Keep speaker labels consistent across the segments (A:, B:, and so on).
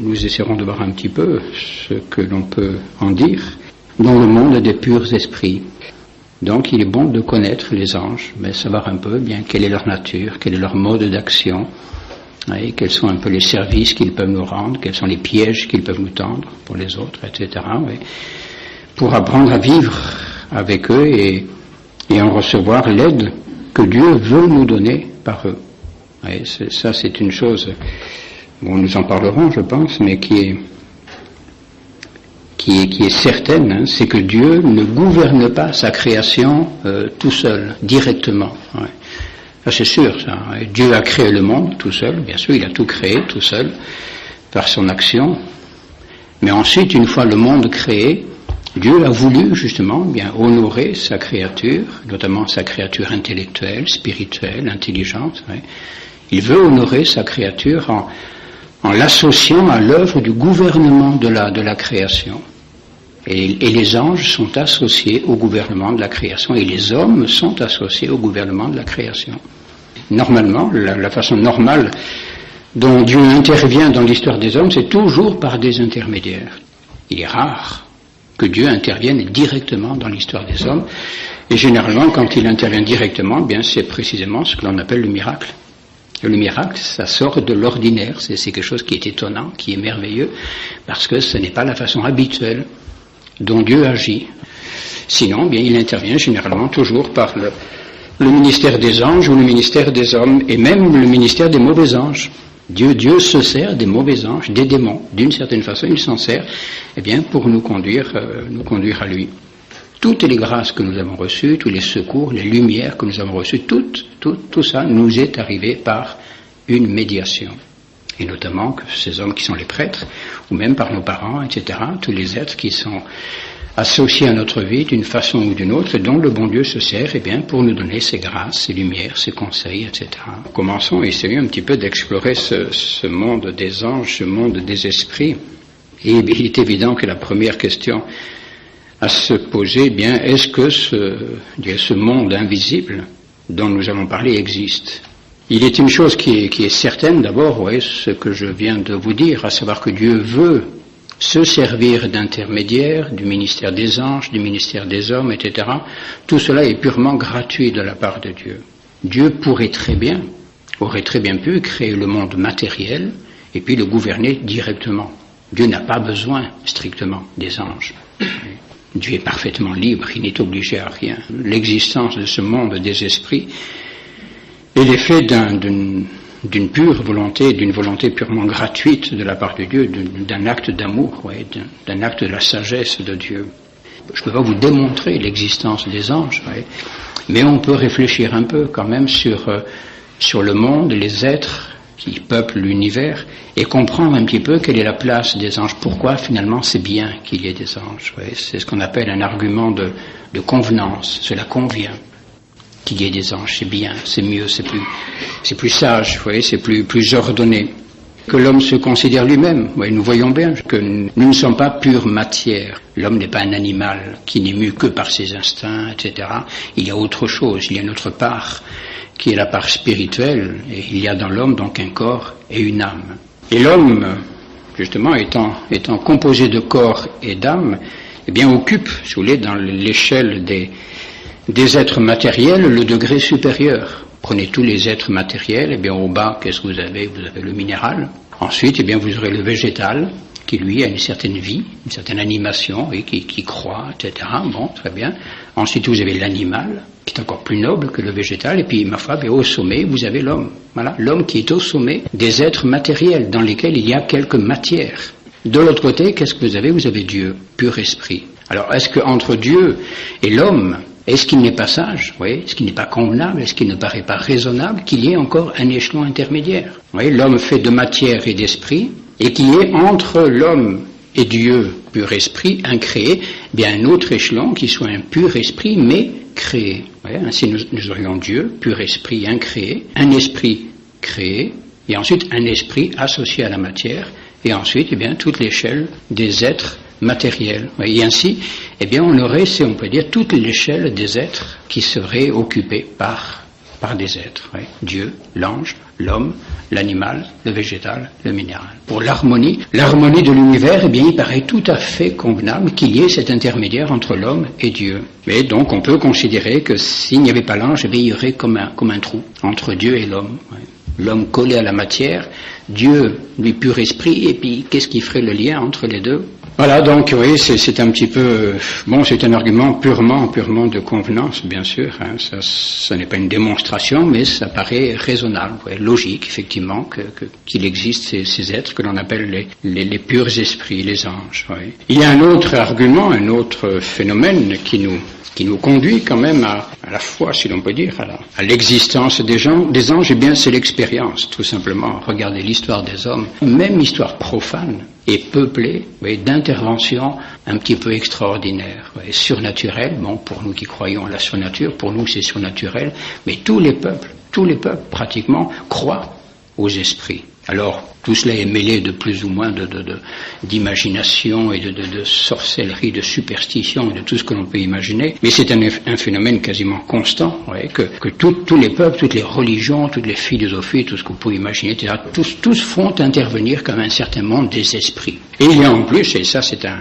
A: nous essaierons de voir un petit peu ce que l'on peut en dire dans le monde des purs esprits. Donc il est bon de connaître les anges, mais savoir un peu bien quelle est leur nature, quel est leur mode d'action, et quels sont un peu les services qu'ils peuvent nous rendre, quels sont les pièges qu'ils peuvent nous tendre pour les autres, etc. Oui. Pour apprendre à vivre avec eux et en recevoir l'aide que Dieu veut nous donner par eux. Oui, ça c'est une chose, bon, nous en parlerons je pense, mais qui est certaine, hein, c'est que Dieu ne gouverne pas sa création tout seul, directement. Ouais. Ça, c'est sûr, ça. Dieu a créé le monde tout seul, bien sûr, il a tout créé tout seul, par son action. Mais ensuite, une fois le monde créé, Dieu a voulu justement bien honorer sa créature, notamment sa créature intellectuelle, spirituelle, intelligente. Ouais. Il veut honorer sa créature en l'associant à l'œuvre du gouvernement de la création. Et les anges sont associés au gouvernement de la création, et les hommes sont associés au gouvernement de la création. Normalement, la façon normale dont Dieu intervient dans l'histoire des hommes, c'est toujours par des intermédiaires. Il est rare que Dieu intervienne directement dans l'histoire des hommes, et généralement, quand il intervient directement, bien c'est précisément ce que l'on appelle le miracle. Le miracle, ça sort de l'ordinaire, c'est quelque chose qui est étonnant, qui est merveilleux, parce que ce n'est pas la façon habituelle dont Dieu agit. Sinon, bien, il intervient généralement toujours par le ministère des anges ou le ministère des hommes, et même le ministère des mauvais anges. Dieu se sert des mauvais anges, des démons. D'une certaine façon, il s'en sert, eh bien, pour nous conduire à lui. Toutes les grâces que nous avons reçues, tous les secours, les lumières que nous avons reçues, tout ça nous est arrivé par une médiation. Et notamment que ces hommes qui sont les prêtres, ou même par nos parents, etc., tous les êtres qui sont associés à notre vie d'une façon ou d'une autre, dont le bon Dieu se sert, eh bien, pour nous donner ses grâces, ses lumières, ses conseils, etc. Commençons à essayer un petit peu d'explorer ce monde des anges, ce monde des esprits. Et il est évident que la première question à se poser, eh bien, est-ce que ce monde invisible dont nous allons parler existe? Il est une chose qui est certaine d'abord, oui, ce que je viens de vous dire, à savoir que Dieu veut se servir d'intermédiaire du ministère des anges, du ministère des hommes, etc. Tout cela est purement gratuit de la part de Dieu. Dieu aurait très bien pu créer le monde matériel et puis le gouverner directement. Dieu n'a pas besoin strictement des anges. Dieu est parfaitement libre, il n'est obligé à rien. L'existence de ce monde des esprits est l'effet d'une pure volonté, d'une volonté purement gratuite de la part de Dieu, d'un acte d'amour, ouais, d'un acte de la sagesse de Dieu. Je ne peux pas vous démontrer l'existence des anges, ouais, mais on peut réfléchir un peu quand même sur le monde, les êtres qui peuplent l'univers, et comprendre un petit peu quelle est la place des anges. Pourquoi finalement c'est bien qu'il y ait des anges. Ouais, c'est ce qu'on appelle un argument de convenance, cela convient. Qu'il y ait des anges, c'est bien, c'est mieux, c'est plus sage, vous voyez, c'est plus ordonné. Que l'homme se considère lui-même, vous voyez, nous voyons bien que nous ne sommes pas pure matière. L'homme n'est pas un animal qui n'est mu que par ses instincts, etc. Il y a autre chose, il y a une autre part, qui est la part spirituelle, et il y a dans l'homme donc un corps et une âme. Et l'homme, justement, étant composé de corps et d'âme, eh bien occupe, si vous voulez, dans l'échelle des êtres matériels, le degré supérieur. Prenez tous les êtres matériels, et bien au bas, qu'est-ce que vous avez? Vous avez le minéral. Ensuite, eh bien vous aurez le végétal, qui lui a une certaine vie, une certaine animation, et qui croît, etc. Bon, très bien. Ensuite, vous avez l'animal, qui est encore plus noble que le végétal, et puis, ma foi, bien, au sommet, vous avez l'homme. Voilà, l'homme qui est au sommet des êtres matériels, dans lesquels il y a quelques matières. De l'autre côté, qu'est-ce que vous avez? Vous avez Dieu, pur esprit. Alors, est-ce qu'entre Dieu et l'homme, est-ce qu'il n'est pas sage, oui, est-ce qu'il n'est pas convenable, est-ce qu'il ne paraît pas raisonnable qu'il y ait encore un échelon intermédiaire? Oui, l'homme fait de matière et d'esprit, et qu'il y ait entre l'homme et Dieu, pur esprit, incréé, bien un autre échelon qui soit un pur esprit, mais créé. Oui, ainsi nous aurions Dieu, pur esprit, incréé, un esprit créé, et ensuite un esprit associé à la matière, et ensuite, eh bien, toute l'échelle des êtres matériel. Et ainsi, eh bien, on aurait, on peut dire, toute l'échelle des êtres qui seraient occupés par par des êtres. Oui. Dieu, l'ange, l'homme, l'animal, le végétal, le minéral. Pour l'harmonie de l'univers, eh bien, il paraît tout à fait convenable qu'il y ait cet intermédiaire entre l'homme et Dieu. Mais donc, on peut considérer que s'il n'y avait pas l'ange, eh bien, il y aurait comme un trou entre Dieu et l'homme. Oui. L'homme collé à la matière, Dieu, lui, pur esprit, et puis qu'est-ce qui ferait le lien entre les deux? Voilà, donc oui, c'est un petit peu, bon, c'est un argument purement de convenance, bien sûr, hein, ça n'est pas une démonstration, mais ça paraît raisonnable, ouais, logique, effectivement, qu'il existe ces êtres que l'on appelle les purs esprits, les anges. Ouais. Il y a un autre argument, un autre phénomène qui nous conduit quand même à la foi, si l'on peut dire, à l'existence des anges, eh bien c'est l'expérience, tout simplement. Regardez l'histoire des hommes, même histoire profane, est peuplée d'interventions un petit peu extraordinaires, surnaturelles. Bon, pour nous qui croyons à la surnature, pour nous c'est surnaturel, mais tous les peuples pratiquement croient aux esprits. Alors, tout cela est mêlé de plus ou moins d'imagination et de sorcellerie, de superstition et de tout ce que l'on peut imaginer. Mais c'est un phénomène quasiment constant, que tous les peuples, toutes les religions, toutes les philosophies, tout ce que vous pouvez imaginer, etc., tous font intervenir comme un certain monde des esprits. Et il y a en plus, et ça c'est un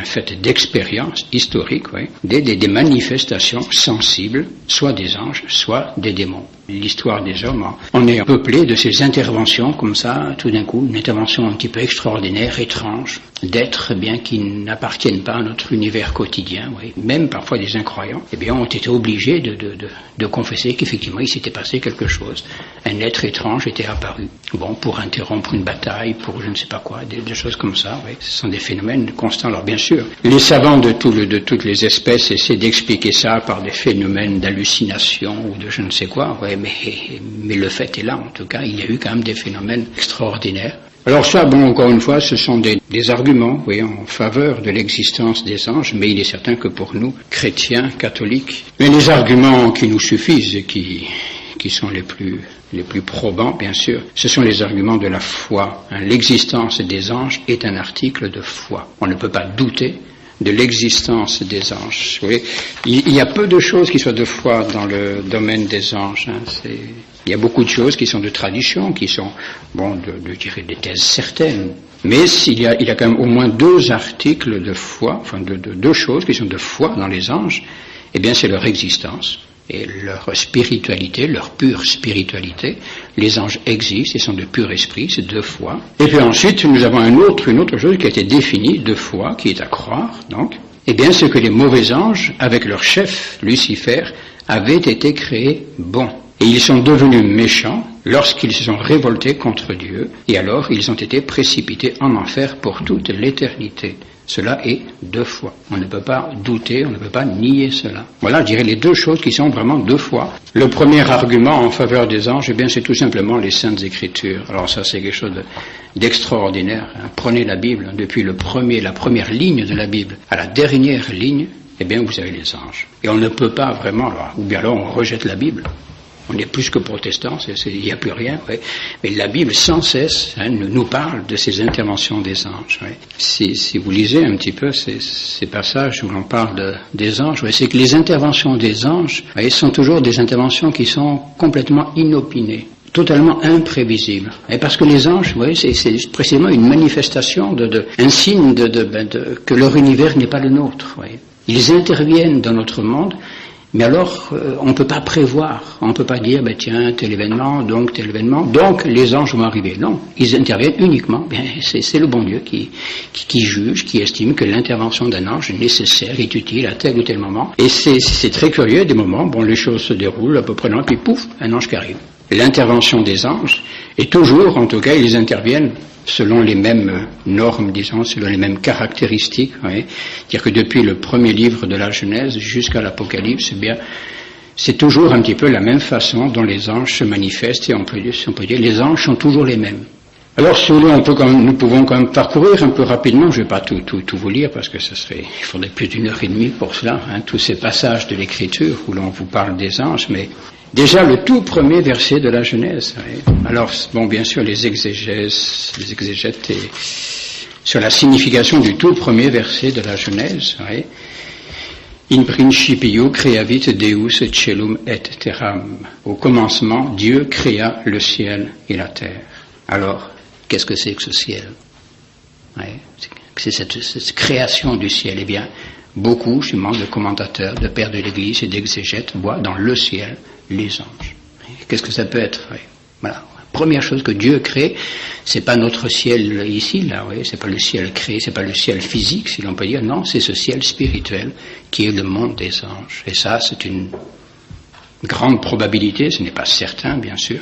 A: fait d'expérience historique, des manifestations sensibles, soit des anges, soit des démons. L'histoire des hommes, on est peuplé de ces interventions comme ça, tout d'un coup, une intervention un petit peu extraordinaire, étrange, d'êtres bien qui n'appartiennent pas à notre univers quotidien, même parfois des incroyants, eh bien ont été obligés de confesser qu'effectivement il s'était passé quelque chose. Un être étrange était apparu, bon, pour interrompre une bataille, pour je ne sais pas quoi, des choses comme ça, ce sont des phénomènes constants. Alors bien sûr, les savants de toutes les espèces essaient d'expliquer ça par des phénomènes d'hallucination ou de je ne sais quoi, mais le fait est là, en tout cas, il y a eu quand même des phénomènes extraordinaires. Alors ça, bon, encore une fois, ce sont des arguments, en faveur de l'existence des anges, mais il est certain que pour nous, chrétiens, catholiques, mais les arguments qui nous suffisent et qui sont les plus probants, bien sûr, ce sont les arguments de la foi. L'existence des anges est un article de foi. On ne peut pas douter de l'existence des anges. Vous voyez, il y a peu de choses qui soient de foi dans le domaine des anges. Il y a beaucoup de choses qui sont de tradition, qui sont, bon, je dirais des thèses certaines. Mais il y a quand même au moins deux articles de foi, enfin deux choses qui sont de foi dans les anges. Eh bien, c'est leur existence et leur spiritualité, leur pure spiritualité. Les anges existent, ils sont de pur esprit, c'est de foi. Et puis ensuite, nous avons une autre chose qui a été définie de foi, qui est à croire, donc. Eh bien, c'est que les mauvais anges, avec leur chef, Lucifer, avaient été créés bons. Et ils sont devenus méchants lorsqu'ils se sont révoltés contre Dieu, et alors ils ont été précipités en enfer pour toute l'éternité. Cela est de foi. On ne peut pas douter, on ne peut pas nier cela. Voilà, je dirais les deux choses qui sont vraiment de foi. Le premier argument en faveur des anges, eh bien, c'est tout simplement les Saintes Écritures. Alors ça, c'est quelque chose d'extraordinaire. Prenez la Bible, depuis la première ligne de la Bible à la dernière ligne, eh bien, vous avez les anges. Et on ne peut pas vraiment, ou bien alors on rejette la Bible. On est plus que protestants, il n'y a plus rien. Mais la Bible, sans cesse, nous parle de ces interventions des anges. Si vous lisez un petit peu ces passages où l'on parle des anges, c'est que les interventions des anges sont toujours des interventions qui sont complètement inopinées, totalement imprévisibles. Et parce que les anges, c'est précisément une manifestation, un signe que leur univers n'est pas le nôtre. Ils interviennent dans notre monde. Mais alors, on ne peut pas prévoir, on ne peut pas dire, tiens, tel événement, donc les anges vont arriver. Non, ils interviennent uniquement, c'est le bon Dieu qui juge, qui estime que l'intervention d'un ange est nécessaire, est utile à tel ou tel moment. Et c'est très curieux, des moments, les choses se déroulent à peu près, puis pouf, un ange qui arrive. L'intervention des anges est toujours, en tout cas, ils interviennent selon les mêmes normes, disons, selon les mêmes caractéristiques. C'est-à-dire que depuis le premier livre de la Genèse jusqu'à l'Apocalypse, c'est toujours un petit peu la même façon dont les anges se manifestent, et on peut dire les anges sont toujours les mêmes. Alors, si vous voulez, nous pouvons quand même parcourir un peu rapidement, je ne vais pas tout vous lire, parce que il faudrait plus d'1h30 pour cela, tous ces passages de l'Écriture où l'on vous parle des anges, mais déjà le tout premier verset de la Genèse. Alors, bien sûr, les exégètes sur la signification du tout premier verset de la Genèse, In principio creavit Deus celum et terram. Au commencement, Dieu créa le ciel et la terre. Alors, qu'est-ce que c'est que ce ciel? C'est cette création du ciel. Eh bien, beaucoup, justement, de commentateurs, de pères de l'Église et d'exégètes voient dans le ciel les anges. Qu'est-ce que ça peut être? Voilà. Première chose que Dieu crée, c'est pas notre ciel ici, là, c'est pas le ciel créé, c'est pas le ciel physique, si l'on peut dire, non, c'est ce ciel spirituel qui est le monde des anges. Et ça, c'est une grande probabilité, ce n'est pas certain, bien sûr,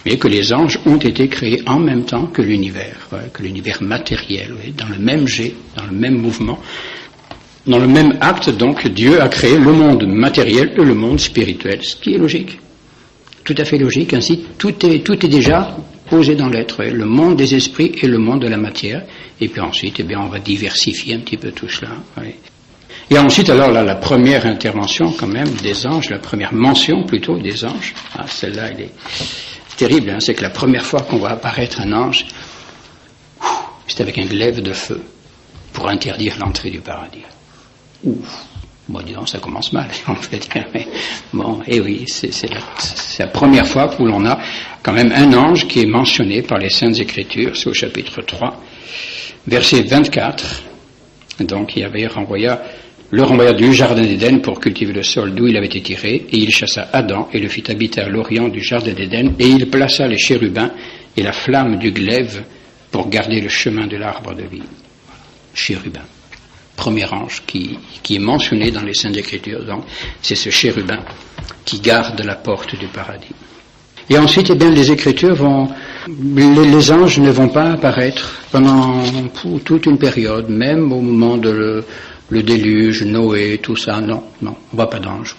A: mais que les anges ont été créés en même temps que l'univers matériel, dans le même jet, dans le même mouvement, dans le même acte. Donc, Dieu a créé le monde matériel et le monde spirituel, ce qui est logique. Tout à fait logique, ainsi tout est déjà posé dans l'être, le monde des esprits et le monde de la matière, et puis ensuite, on va diversifier un petit peu tout cela. Et ensuite, alors là, la première intervention quand même des anges, la première mention plutôt des anges, celle-là, elle est terrible, c'est que la première fois qu'on voit apparaître un ange, c'est avec un glaive de feu pour interdire l'entrée du paradis. Ouf. Bon, disons, ça commence mal, on peut dire. Mais bon, et oui, c'est la première fois où l'on a quand même un ange qui est mentionné par les Saintes Écritures, c'est au chapitre 3, verset 24. Donc, il avait le renvoya du jardin d'Éden pour cultiver le sol d'où il avait été tiré, et il chassa Adam et le fit habiter à l'orient du jardin d'Éden, et il plaça les chérubins et la flamme du glaive pour garder le chemin de l'arbre de vie. Chérubin. Premier ange qui est mentionné dans les Saintes Écritures, donc c'est ce chérubin qui garde la porte du paradis. Et ensuite, les Écritures les anges ne vont pas apparaître pendant toute une période, même au moment de le déluge, Noé, tout ça, non, on voit pas d'anges,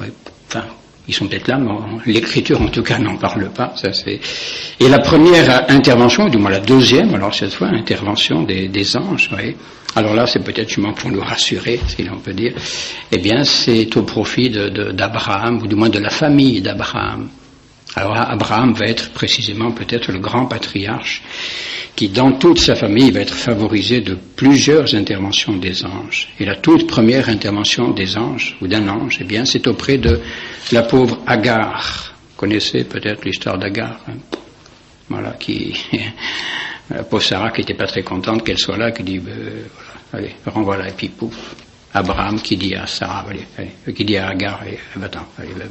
A: enfin, ils sont peut-être là, mais l'Écriture en tout cas n'en parle pas, ça c'est. Et la première intervention, du moins la deuxième, alors cette fois, intervention des anges, alors là, c'est peut-être justement pour nous rassurer, si l'on peut dire, c'est au profit d'Abraham, ou du moins de la famille d'Abraham. Alors là, Abraham va être précisément peut-être le grand patriarche, qui dans toute sa famille va être favorisé de plusieurs interventions des anges. Et la toute première intervention des anges, ou d'un ange, c'est auprès de la pauvre Agar. Vous connaissez peut-être l'histoire d'Agar, voilà, la pauvre Sarah qui n'était pas très contente qu'elle soit là, qui dit, allez, renvoie-la, et puis pouf, Abraham qui dit à Sarah, qui dit à Agar, elle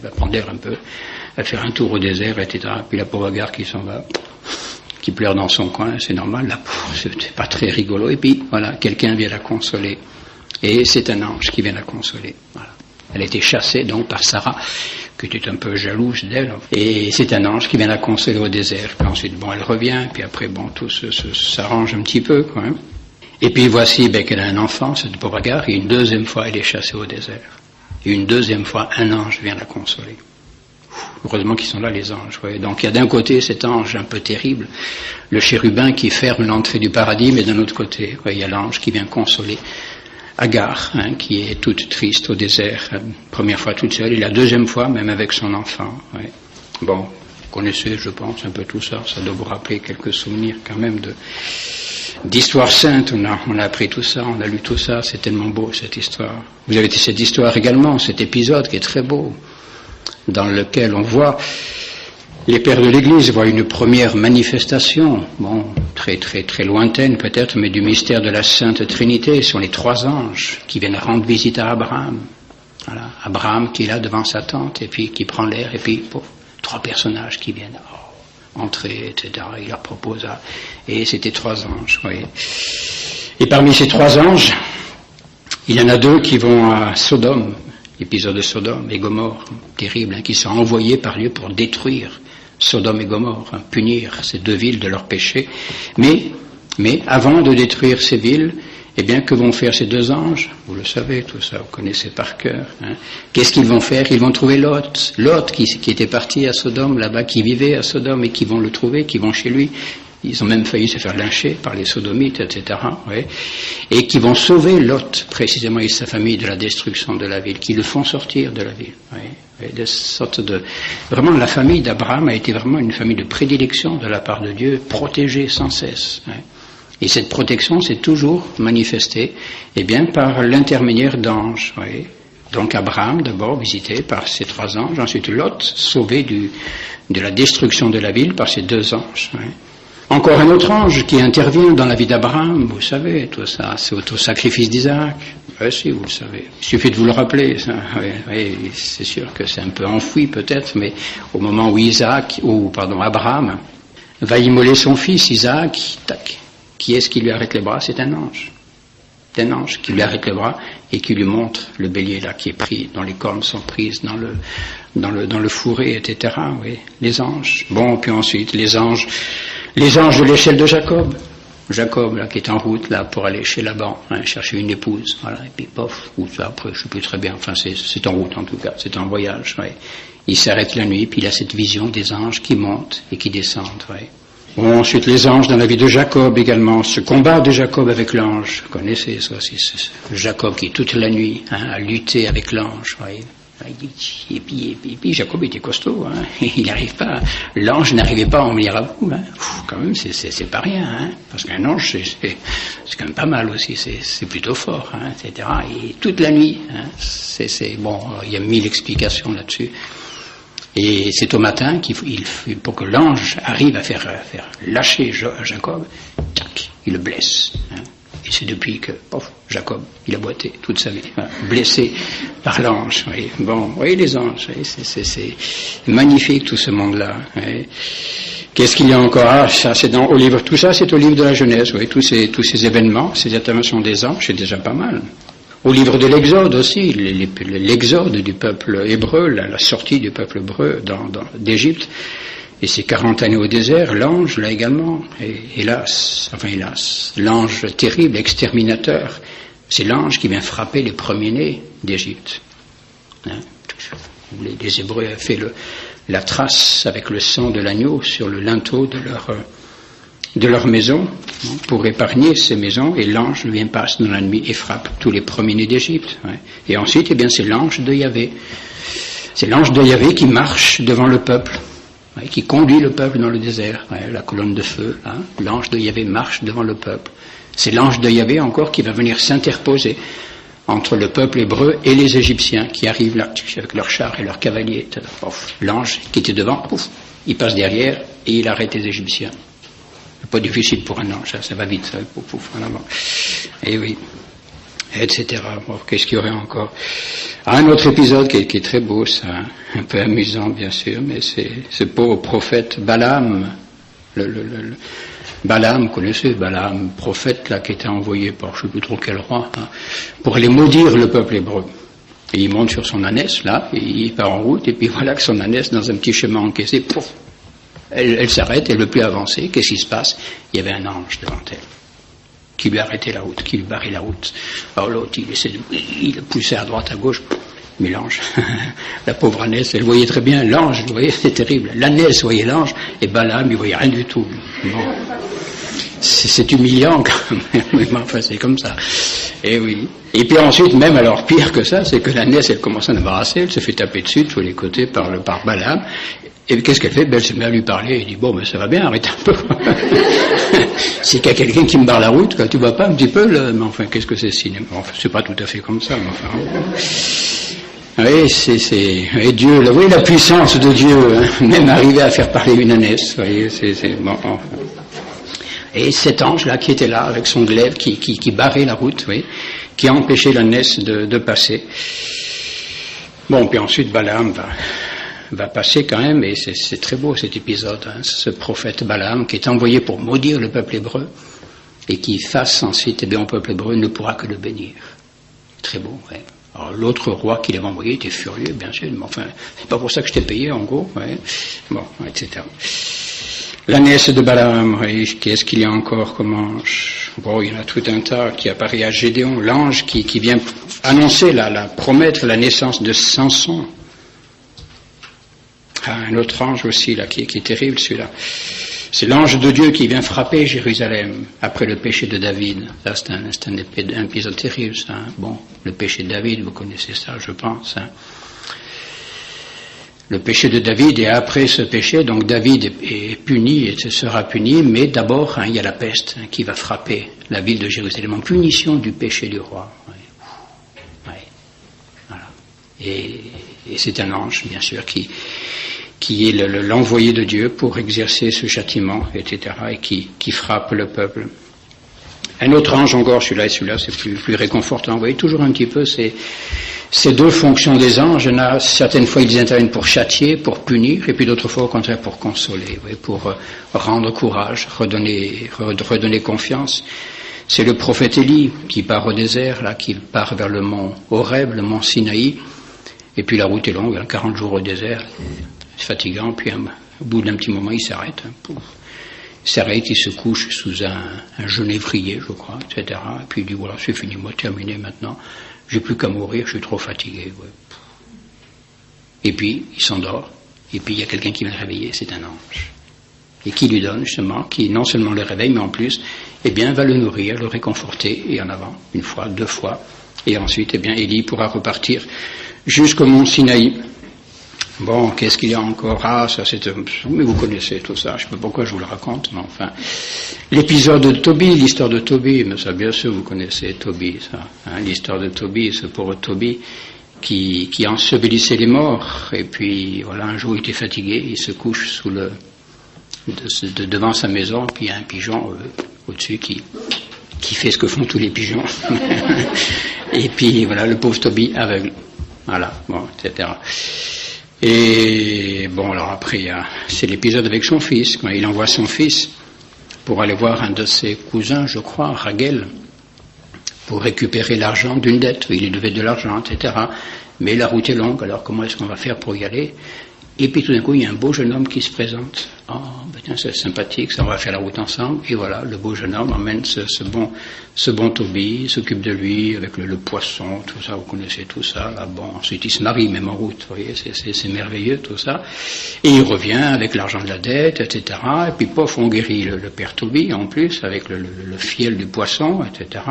A: va prendre l'air un peu, elle va faire un tour au désert, etc. Puis la pauvre Agar qui s'en va, qui pleure dans son coin, c'est normal, la pauvre, c'est pas très rigolo, et puis voilà, quelqu'un vient la consoler, et c'est un ange qui vient la consoler, voilà. Elle a été chassée donc par Sarah, qui était un peu jalouse d'elle, et c'est un ange qui vient la consoler au désert, puis ensuite, elle revient, puis après, tout s'arrange un petit peu, quoi. Et puis voici, qu'elle a un enfant, cette pauvre Agar, et une deuxième fois, elle est chassée au désert. Et une deuxième fois, un ange vient la consoler. Heureusement qu'ils sont là, les anges. Donc il y a d'un côté cet ange un peu terrible, le chérubin qui ferme l'entrée du paradis, mais d'un autre côté, il y a l'ange qui vient consoler Agar, qui est toute triste au désert, première fois toute seule, et la deuxième fois même avec son enfant. Bon, vous connaissez, je pense, un peu tout ça, ça doit vous rappeler quelques souvenirs quand même d'histoire sainte, on a appris tout ça, on a lu tout ça, c'est tellement beau cette histoire. Vous avez cette histoire également, cet épisode qui est très beau, dans lequel on voit les pères de l'Église voient une première manifestation, très très très lointaine peut-être, mais du mystère de la Sainte Trinité, sur les trois anges qui viennent rendre visite à Abraham. Voilà, Abraham qui est là devant sa tente, et puis qui prend l'air, et puis trois personnages qui viennent entrer, etc. Il leur propose et c'était trois anges, vous voyez. Et parmi ces trois anges, il y en a deux qui vont à Sodome, l'épisode de Sodome et Gomorrhe, terrible, qui sont envoyés par Dieu pour détruire Sodome et Gomorrhe, punir ces deux villes de leurs péchés. Mais avant de détruire ces villes, que vont faire ces deux anges? Vous le savez, tout ça, vous connaissez par cœur. Qu'est-ce qu'ils vont faire? Ils vont trouver Lot qui était parti à Sodome, là-bas, qui vivait à Sodome, et qui vont le trouver, qui vont chez lui. Ils ont même failli se faire lyncher par les sodomites, etc. Et qui vont sauver Lot, précisément, et sa famille, de la destruction de la ville, qui le font sortir de la ville. De sorte vraiment, la famille d'Abraham a été vraiment une famille de prédilection de la part de Dieu, protégée sans cesse. Et cette protection s'est toujours manifestée, par l'intermédiaire d'anges. Donc Abraham, d'abord visité par ces 3 anges, ensuite Lot, sauvé de la destruction de la ville par ces 2 anges. Ouais. Encore un autre ange qui intervient dans la vie d'Abraham, vous savez, tout ça, c'est au sacrifice d'Isaac. Oui, si, vous le savez. Il suffit de vous le rappeler. Ça. Oui, c'est sûr que c'est un peu enfoui peut-être, mais au moment où Abraham va immoler son fils, Isaac, tac, qui est-ce qui lui arrête les bras? C'est un ange. C'est un ange qui lui arrête les bras et qui lui montre le bélier là qui est pris, dont les cornes sont prises dans le fourré, etc. Oui, les anges. Bon, puis ensuite, les anges de l'échelle de Jacob. Jacob, là, qui est en route, là, pour aller chez Laban, chercher une épouse, voilà, et puis pof, ou ça, après, je sais plus très bien, enfin, c'est en route, en tout cas, c'est en voyage, ouais. Il s'arrête la nuit, puis il a cette vision des anges qui montent et qui descendent, ouais. Bon, ensuite, les anges dans la vie de Jacob également, ce combat de Jacob avec l'ange, vous connaissez ça, c'est Jacob qui, toute la nuit, a lutté avec l'ange, ouais. Et puis Jacob était costaud, hein. Il n'arrive pas, l'ange n'arrivait pas à en venir à bout, hein. Quand même c'est pas rien, hein. Parce qu'un ange c'est quand même pas mal aussi, c'est plutôt fort, hein, etc. Et toute la nuit, hein, bon, il y a 1000 explications là-dessus. Et c'est au matin pour que l'ange arrive à faire lâcher Jacob, tac, il le blesse, hein. Et c'est depuis que, Jacob, il a boité toute sa vie, voilà, blessé par l'ange. Oui. Bon, oui, les anges, oui, c'est magnifique tout ce monde-là. Oui. Qu'est-ce qu'il y a encore? Ah, ça, c'est tout ça, c'est au livre de la Genèse. Oui, tous ces événements, ces interventions des anges, c'est déjà pas mal. Au livre de l'Exode aussi, l'exode du peuple hébreu, la sortie du peuple hébreu d'Égypte. Et ces 40 années au désert, l'ange, là également, et hélas, l'ange terrible, exterminateur, c'est l'ange qui vient frapper les premiers-nés d'Égypte. Hein? Les Hébreux avaient fait la trace avec le sang de l'agneau sur le linteau de leur maison, hein, pour épargner ces maisons, et l'ange vient passe dans la nuit et frappe tous les premiers-nés d'Égypte. Hein. Et ensuite, eh bien, c'est l'ange de Yahvé. C'est l'ange de Yahvé qui marche devant le peuple. Qui conduit le peuple dans le désert, la colonne de feu, hein, l'ange de Yahvé marche devant le peuple. C'est l'ange de Yahvé encore qui va venir s'interposer entre le peuple hébreu et les Égyptiens qui arrivent là avec leurs chars et leurs cavaliers. L'ange qui était devant, il passe derrière et il arrête les Égyptiens. C'est pas difficile pour un ange, ça va vite, ça, en avant. Et oui, etc. Bon, qu'est-ce qu'il y aurait encore? Un autre épisode qui est très beau, ça, un peu amusant bien sûr, mais c'est ce pauvre prophète Balaam, Balaam, connaissez Balaam, prophète là qui était envoyé par je ne sais plus trop quel roi, hein, pour aller maudire le peuple hébreu. Et il monte sur son ânesse là, et il part en route, et puis voilà que son ânesse dans un petit chemin encaissé, pouf, elle s'arrête, elle ne veut plus avancer. Qu'est-ce qui se passe? Il y avait un ange devant elle qui lui arrêtait la route, qui lui barrait la route. Alors l'autre, il poussait à droite, à gauche, mais l'ange, la pauvre ânesse, elle voyait très bien l'ange, vous voyez, c'est terrible. L'ânesse voyait l'ange, et Balaam, il voyait rien du tout. Bon. C'est humiliant quand même, mais enfin c'est comme ça. Et oui. Et puis ensuite, même alors pire que ça, c'est que l'ânesse, elle commence à l'embarrasser, elle se fait taper dessus de tous les côtés par Balaam. Et qu'est-ce qu'elle fait? Elle se met à lui parler, elle dit, bon, mais ça va bien, arrête un peu. C'est qu'il y a quelqu'un qui me barre la route, quoi, tu vois pas un petit peu, là, mais enfin, qu'est-ce que c'est cinéma? Enfin, c'est pas tout à fait comme ça, mais enfin. Oui, et Dieu, là, vous voyez la puissance de Dieu, hein, même arriver à faire parler une ânesse, vous voyez, bon, enfin. Et cet ange-là, qui était là, avec son glaive, qui barrait la route, oui, qui a empêché l'ânesse de passer. Bon, puis ensuite, Balaam va passer quand même, et c'est très beau cet épisode, hein, ce prophète Balaam qui est envoyé pour maudire le peuple hébreu et qui face ensuite, eh bien, au peuple hébreu ne pourra que le bénir. Très beau, ouais. Alors l'autre roi qui l'avait envoyé était furieux, bien sûr, mais enfin, c'est pas pour ça que je t'ai payé, en gros, ouais. Bon, etc. L'ânesse de Balaam, oui, qu'est-ce qu'il y a encore comme ange? Bon, il y en a tout un tas qui apparaît à Gédéon, l'ange qui vient annoncer, promettre la naissance de Samson. Ah, un autre ange aussi, là, qui est terrible, celui-là. C'est l'ange de Dieu qui vient frapper Jérusalem après le péché de David. Ça, c'est un épisode terrible, ça. Hein. Bon, le péché de David, vous connaissez ça, je pense. Hein. Le péché de David, et après ce péché, donc David est puni et sera puni, mais d'abord, hein, il y a la peste hein, qui va frapper la ville de Jérusalem en punition du péché du roi. Ouais. Ouais. Voilà. Et c'est un ange, bien sûr, qui est l'envoyé de Dieu pour exercer ce châtiment, etc., et qui frappe le peuple. Un autre ange encore, celui-là, c'est plus réconfortant. Vous voyez, toujours un petit peu ces deux fonctions des anges. Il y en a, certaines fois, ils interviennent pour châtier, pour punir, et puis d'autres fois, au contraire, pour consoler, vous voyez, pour rendre courage, redonner confiance. C'est le prophète Élie qui part au désert, là, qui part vers le mont Horeb, le mont Sinaï, et puis la route est longue, 40 jours au désert, c'est fatigant, puis au bout d'un petit moment, il s'arrête. Il s'arrête, il se couche sous un genévrier, je crois, etc. Et puis il dit, voilà, c'est fini, moi, terminé maintenant, j'ai plus qu'à mourir, je suis trop fatigué. Ouais. Et puis, il s'endort, et puis il y a quelqu'un qui va le réveiller, c'est un ange. Et qui lui donne, justement, qui non seulement le réveille, mais en plus, eh bien, va le nourrir, le réconforter, et en avant, une fois, deux fois, et ensuite, eh bien, Élie pourra repartir jusqu'au mont Sinaï. Bon, qu'est-ce qu'il y a encore? Ah, ça c'est... Mais vous connaissez tout ça, je ne sais pas pourquoi je vous le raconte, mais enfin... L'épisode de Tobie, l'histoire de Tobie, mais ça bien sûr vous connaissez Tobie, ça. Hein, l'histoire de Tobie, ce pauvre Tobie qui ensevelissait les morts, et puis voilà, un jour il était fatigué, il se couche devant sa maison, puis il y a un pigeon au-dessus qui fait ce que font tous les pigeons. Et puis voilà, le pauvre Tobie aveugle. Voilà, bon, etc. Et bon, alors après, c'est l'épisode avec son fils, quand il envoie son fils pour aller voir un de ses cousins, je crois, Raguel, pour récupérer l'argent d'une dette. Il lui devait de l'argent, etc. Mais la route est longue, alors comment est-ce qu'on va faire pour y aller? Et puis tout d'un coup, il y a un beau jeune homme qui se présente. Oh, ben tiens, c'est sympathique, ça, on va faire la route ensemble. Et voilà, le beau jeune homme emmène ce bon Tobie, s'occupe de lui avec le poisson, tout ça, vous connaissez tout ça. Là, bon, ensuite il se marie même en route, vous voyez, c'est merveilleux tout ça. Et il revient avec l'argent de la dette, etc. Et puis pof, on guérit le père Tobie en plus, avec le fiel du poisson, etc.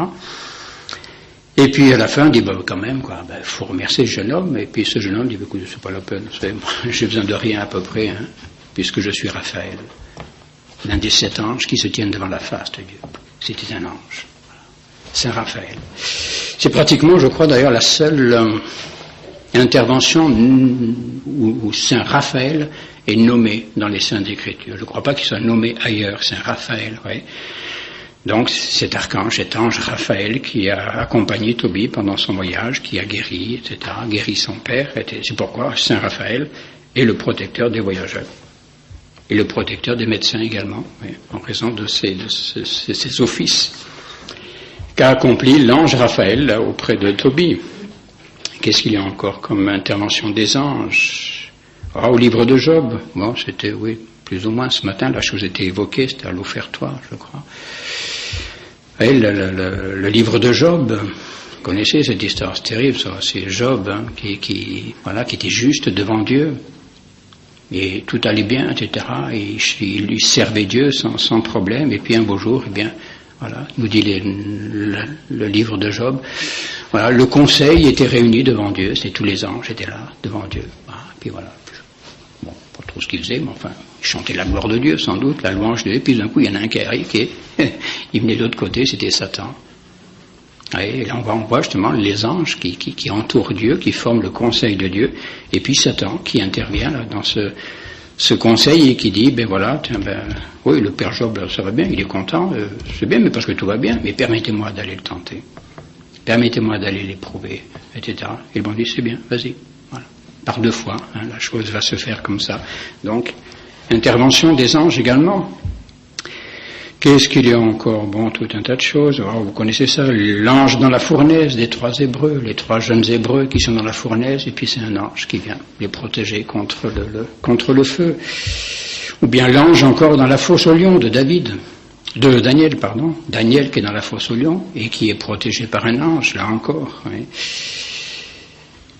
A: Et puis à la fin, on dit, bah, quand même, quoi, bah, faut remercier ce jeune homme. Et puis ce jeune homme dit, écoute, c'est pas la peine, j'ai besoin de rien à peu près, hein, puisque je suis Raphaël, l'un des 7 anges qui se tiennent devant la face de Dieu. C'était un ange. Saint Raphaël. C'est pratiquement, je crois d'ailleurs, la seule intervention où Saint Raphaël est nommé dans les Saintes Écritures. Je ne crois pas qu'il soit nommé ailleurs, Saint Raphaël, ouais. Donc cet archange, cet ange Raphaël qui a accompagné Tobie pendant son voyage, qui a guéri, etc., guéri son père, c'est pourquoi Saint Raphaël est le protecteur des voyageurs. Et le protecteur des médecins également, oui, en raison de ces offices qu'a accompli l'ange Raphaël là, auprès de Tobie. Qu'est-ce qu'il y a encore comme intervention des anges? Au livre de Job, bon, c'était, oui, plus ou moins ce matin, la chose était évoquée, c'était à l'offertoire, je crois. Et le livre de Job, vous connaissez cette histoire, c'est terrible, ça, c'est Job hein, qui était juste devant Dieu, et tout allait bien, etc., et il lui servait Dieu sans problème, et puis un beau jour, eh bien, voilà, nous dit le livre de Job, voilà, le conseil était réuni devant Dieu, c'était tous les anges étaient là, devant Dieu, et puis voilà. Bon, pas trop ce qu'il faisait, mais enfin, il chantait la gloire de Dieu, sans doute, la louange de Dieu, puis d'un coup, il y en a un qui arrive, il venait de l'autre côté, c'était Satan. Et là, on voit justement les anges qui entourent Dieu, qui forment le conseil de Dieu, et puis Satan qui intervient là, dans ce conseil et qui dit, ben voilà, tiens, oui, le père Job, ça va bien, il est content, c'est bien, mais parce que tout va bien, mais permettez-moi d'aller le tenter. Permettez-moi d'aller l'éprouver, etc. Et le bon dit, c'est bien, vas-y. Voilà. Par 2 fois, hein, la chose va se faire comme ça. Donc, intervention des anges également. Qu'est-ce qu'il y a encore? Bon, tout un tas de choses. Alors, vous connaissez ça, l'ange dans la fournaise des 3 Hébreux, les 3 jeunes Hébreux qui sont dans la fournaise, et puis c'est un ange qui vient les protéger contre le feu. Ou bien l'ange encore dans la fosse au lion de Daniel, Daniel qui est dans la fosse au lion et qui est protégé par un ange, là encore. Oui.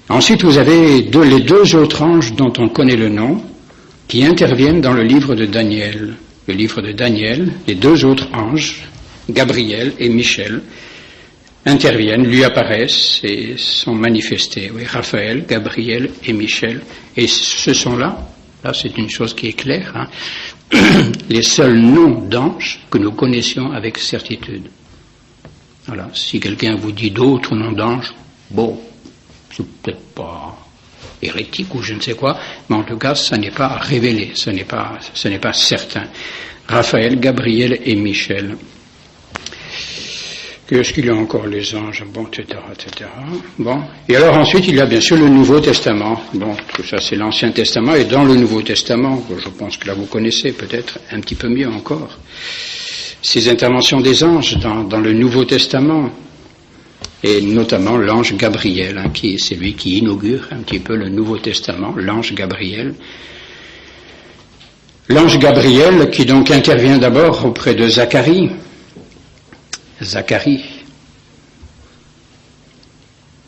A: Ensuite, vous avez les 2 autres anges dont on connaît le nom, qui interviennent dans le livre de Daniel. Le livre de Daniel, les 2 autres anges, Gabriel et Michel, interviennent, lui apparaissent et sont manifestés. Oui, Raphaël, Gabriel et Michel. Et ce sont là c'est une chose qui est claire, hein, les seuls noms d'anges que nous connaissions avec certitude. Voilà, si quelqu'un vous dit d'autres noms d'anges, bon, C'est peut-être pas hérétique ou je ne sais quoi, mais en tout cas, ça n'est pas révélé, ce n'est pas certain. Raphaël, Gabriel et Michel. Qu'est-ce qu'il y a encore, les anges, bon, etc., etc. Bon. Et alors ensuite, il y a bien sûr le Nouveau Testament. Bon, tout ça c'est l'Ancien Testament, et dans le Nouveau Testament, je pense que là vous connaissez peut-être un petit peu mieux encore, ces interventions des anges dans le Nouveau Testament, et notamment l'ange Gabriel, hein, qui c'est lui qui inaugure un petit peu le Nouveau Testament, l'ange Gabriel. L'ange Gabriel qui donc intervient d'abord auprès de Zacharie.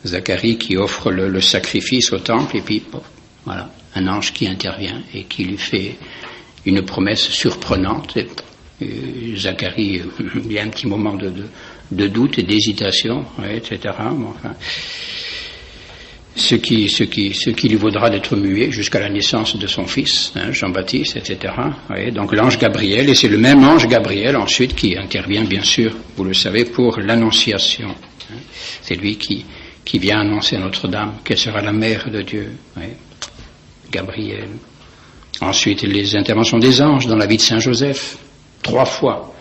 A: Zacharie qui offre le sacrifice au temple, et puis bon, voilà, un ange qui intervient et qui lui fait une promesse surprenante. Et Zacharie, il y a un petit moment de doute et d'hésitation, ouais, etc. Bon, enfin, ce qui lui vaudra d'être muet jusqu'à la naissance de son fils, hein, Jean-Baptiste, etc. Ouais, donc l'ange Gabriel, et c'est le même ange Gabriel ensuite qui intervient, bien sûr, vous le savez, pour l'annonciation. Hein. C'est lui qui vient annoncer à Notre-Dame qu'elle sera la mère de Dieu. Ouais. Gabriel. Ensuite, les interventions des anges dans la vie de Saint Joseph. 3 fois.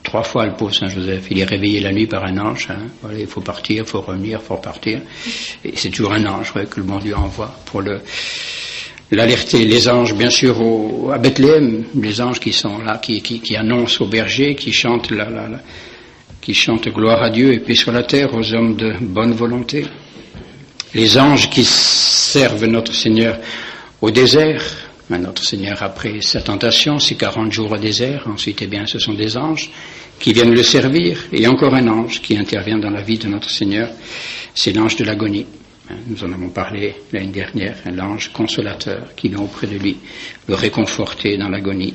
A: 3 fois le pauvre Saint Joseph. Il est réveillé la nuit par un ange. Hein. Voilà, il faut partir, il faut revenir, il faut repartir. Et c'est toujours un ange, ouais, que le bon Dieu envoie pour l'alerter. Les anges, bien sûr, à Bethléem, les anges qui sont là, qui annoncent aux bergers, qui chantent gloire à Dieu et paix sur la terre aux hommes de bonne volonté. Les anges qui servent notre Seigneur au désert. Notre Seigneur, après sa tentation, ses 40 jours au désert, ensuite, eh bien, ce sont des anges qui viennent le servir, et encore un ange qui intervient dans la vie de notre Seigneur, c'est l'ange de l'agonie. Nous en avons parlé l'année dernière, l'ange consolateur qui vient auprès de lui, le réconforter dans l'agonie.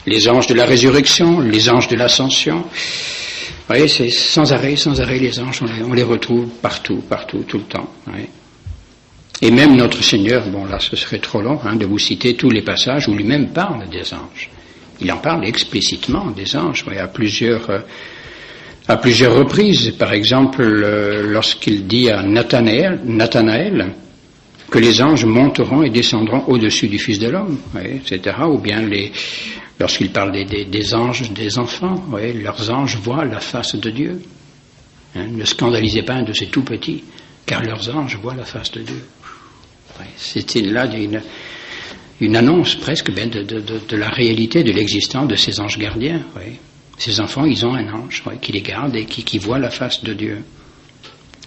A: Les anges de la résurrection, les anges de l'ascension. Vous voyez, c'est sans arrêt, les anges, on les retrouve partout, tout le temps. Oui. Et même notre Seigneur, bon là ce serait trop long de vous citer tous les passages où lui-même parle des anges. Il en parle explicitement des anges, à plusieurs reprises. Par exemple, lorsqu'il dit à Nathanaël que les anges monteront et descendront au-dessus du Fils de l'homme, etc. Ou bien lorsqu'il parle des anges, des enfants, leurs anges voient la face de Dieu. Ne scandalisez pas un de ces tout petits, car leurs anges voient la face de Dieu. C'était là une annonce presque de la réalité de l'existence de ces anges gardiens. Ces enfants, ils ont un ange qui les garde et qui voit la face de Dieu.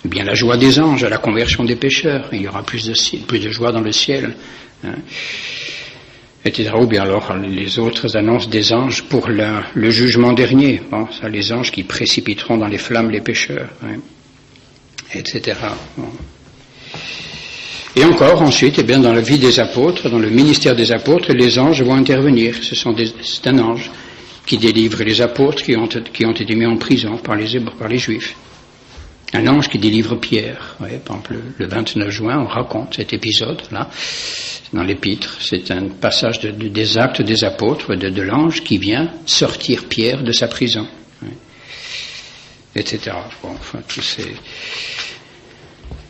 A: Eh bien, la joie des anges à la conversion des pécheurs, il y aura plus de joie dans le ciel, etc. Ou bien alors les autres annonces des anges pour le jugement dernier. Bon, ça, les anges qui précipiteront dans les flammes les pécheurs, etc. Bon. Et encore ensuite, eh bien, dans la vie des apôtres, dans le ministère des apôtres, les anges vont intervenir. C'est un ange qui délivre les apôtres qui ont été mis en prison par les Juifs. Un ange qui délivre Pierre. Par exemple, le 29 juin, on raconte cet épisode-là, dans l'Épître. C'est un passage des actes des apôtres, de l'ange qui vient sortir Pierre de sa prison. Etc. Bon, enfin, tous ces...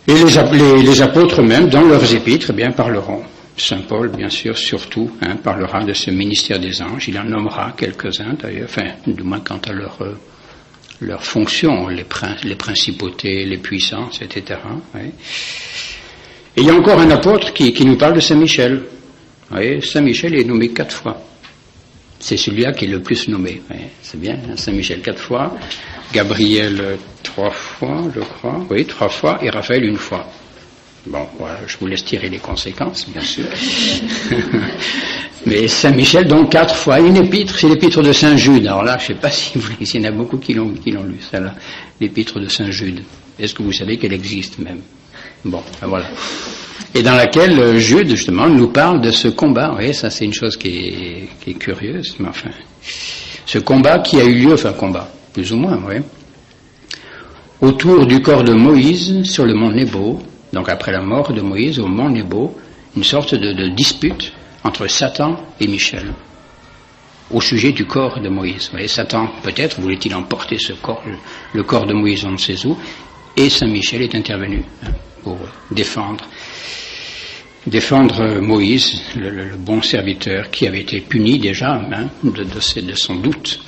A: Et les apôtres eux-mêmes, dans leurs épîtres, eh bien, parleront. Saint Paul, bien sûr, surtout, parlera de ce ministère des anges. Il en nommera quelques-uns, d'ailleurs, enfin, du moins quant à leur fonction, les principautés, les puissances, etc. Et il y a encore un apôtre qui nous parle de Saint Michel. Saint Michel est nommé 4 fois. C'est celui-là qui est le plus nommé. C'est bien, Saint Michel 4 fois. Gabriel 3 fois, je crois. Oui, 3 fois, et Raphaël 1 fois. Bon, voilà, je vous laisse tirer les conséquences, bien sûr. Mais Saint Michel, donc 4 fois. Une épître, c'est l'épître de Saint Jude. Alors là, je ne sais pas s'il y en a beaucoup qui l'ont lu, celle-là, l'épître de Saint Jude. Est-ce que vous savez qu'elle existe même? Bon, ben voilà. Et dans laquelle Jude, justement, nous parle de ce combat. Vous voyez, ça c'est une chose qui est curieuse, mais enfin, ce combat qui a eu lieu, enfin combat, plus ou moins, autour du corps de Moïse sur le mont Nebo. Donc après la mort de Moïse au mont Nebo, une sorte de dispute entre Satan et Michel au sujet du corps de Moïse. Vous voyez, Satan, peut-être, voulait-il emporter ce corps, le corps de Moïse on ne sait où, et Saint Michel est intervenu pour défendre Moïse, le bon serviteur qui avait été puni déjà de son doute,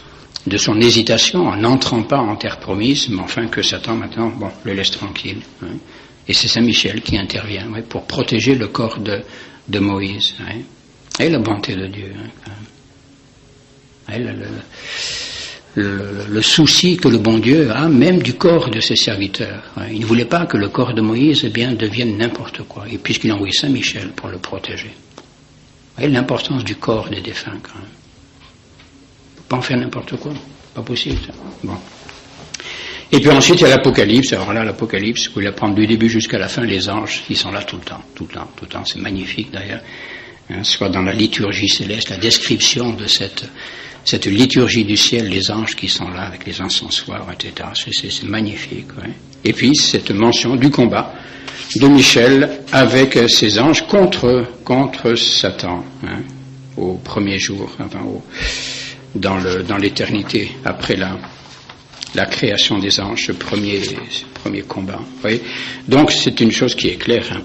A: de son hésitation en n'entrant pas en terre promise, mais enfin que Satan maintenant le laisse tranquille. Et c'est Saint Michel qui intervient pour protéger le corps de Moïse. Et la bonté de Dieu. Le souci que le bon Dieu a même du corps de ses serviteurs. Il ne voulait pas que le corps de Moïse devienne n'importe quoi, et puisqu'il a envoyé Saint Michel pour le protéger. L'importance du corps des défunts quand même. On ne peut pas en faire n'importe quoi, pas possible ça. Bon. Et puis ensuite il y a l'Apocalypse. Alors là l'Apocalypse, vous pouvez l'apprendre du début jusqu'à la fin, les anges, ils sont là tout le temps, c'est magnifique d'ailleurs. Soit dans la liturgie céleste, la description de cette liturgie du ciel, les anges qui sont là avec les encensoirs, etc. C'est magnifique. Et puis cette mention du combat de Michel avec ses anges contre Satan, au premier jour, dans l'éternité, après la création des anges, ce premier combat. Donc c'est une chose qui est claire.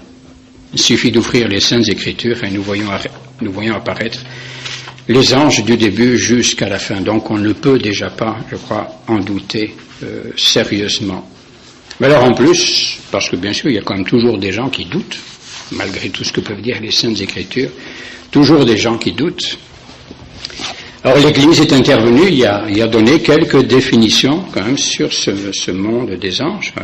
A: Il suffit d'ouvrir les Saintes Écritures et nous voyons apparaître les anges du début jusqu'à la fin. Donc on ne peut déjà pas, je crois, en douter sérieusement. Mais alors en plus, parce que bien sûr il y a quand même toujours des gens qui doutent, malgré tout ce que peuvent dire les Saintes Écritures, toujours des gens qui doutent. Alors l'Église est intervenue, il a donné quelques définitions quand même sur ce monde des anges.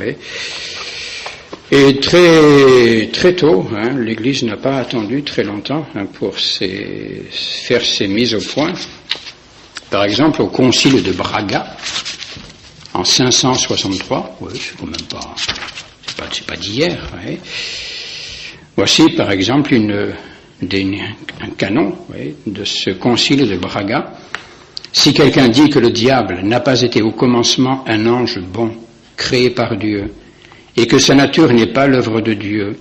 A: Et très tôt, l'Église n'a pas attendu très longtemps pour faire ses mises au point. Par exemple, au Concile de Braga, en 563, c'est quand même pas, c'est pas d'hier. Voici, par exemple, un canon de ce Concile de Braga. Si quelqu'un dit que le diable n'a pas été au commencement un ange bon, créé par Dieu, et que sa nature n'est pas l'œuvre de Dieu,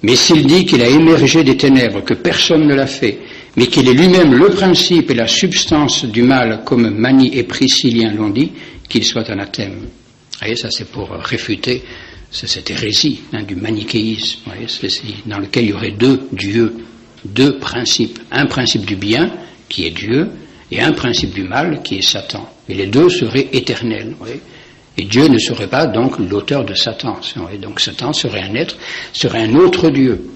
A: mais s'il dit qu'il a émergé des ténèbres, que personne ne l'a fait, mais qu'il est lui-même le principe et la substance du mal, comme Mani et Priscillien l'ont dit, qu'il soit anathème. Vous voyez, ça c'est pour réfuter cette hérésie du manichéisme, dans lequel il y aurait deux dieux, deux principes. Un principe du bien, qui est Dieu, et un principe du mal, qui est Satan. Et les deux seraient éternels. Et Dieu ne serait pas donc l'auteur de Satan. Donc Satan serait un autre Dieu,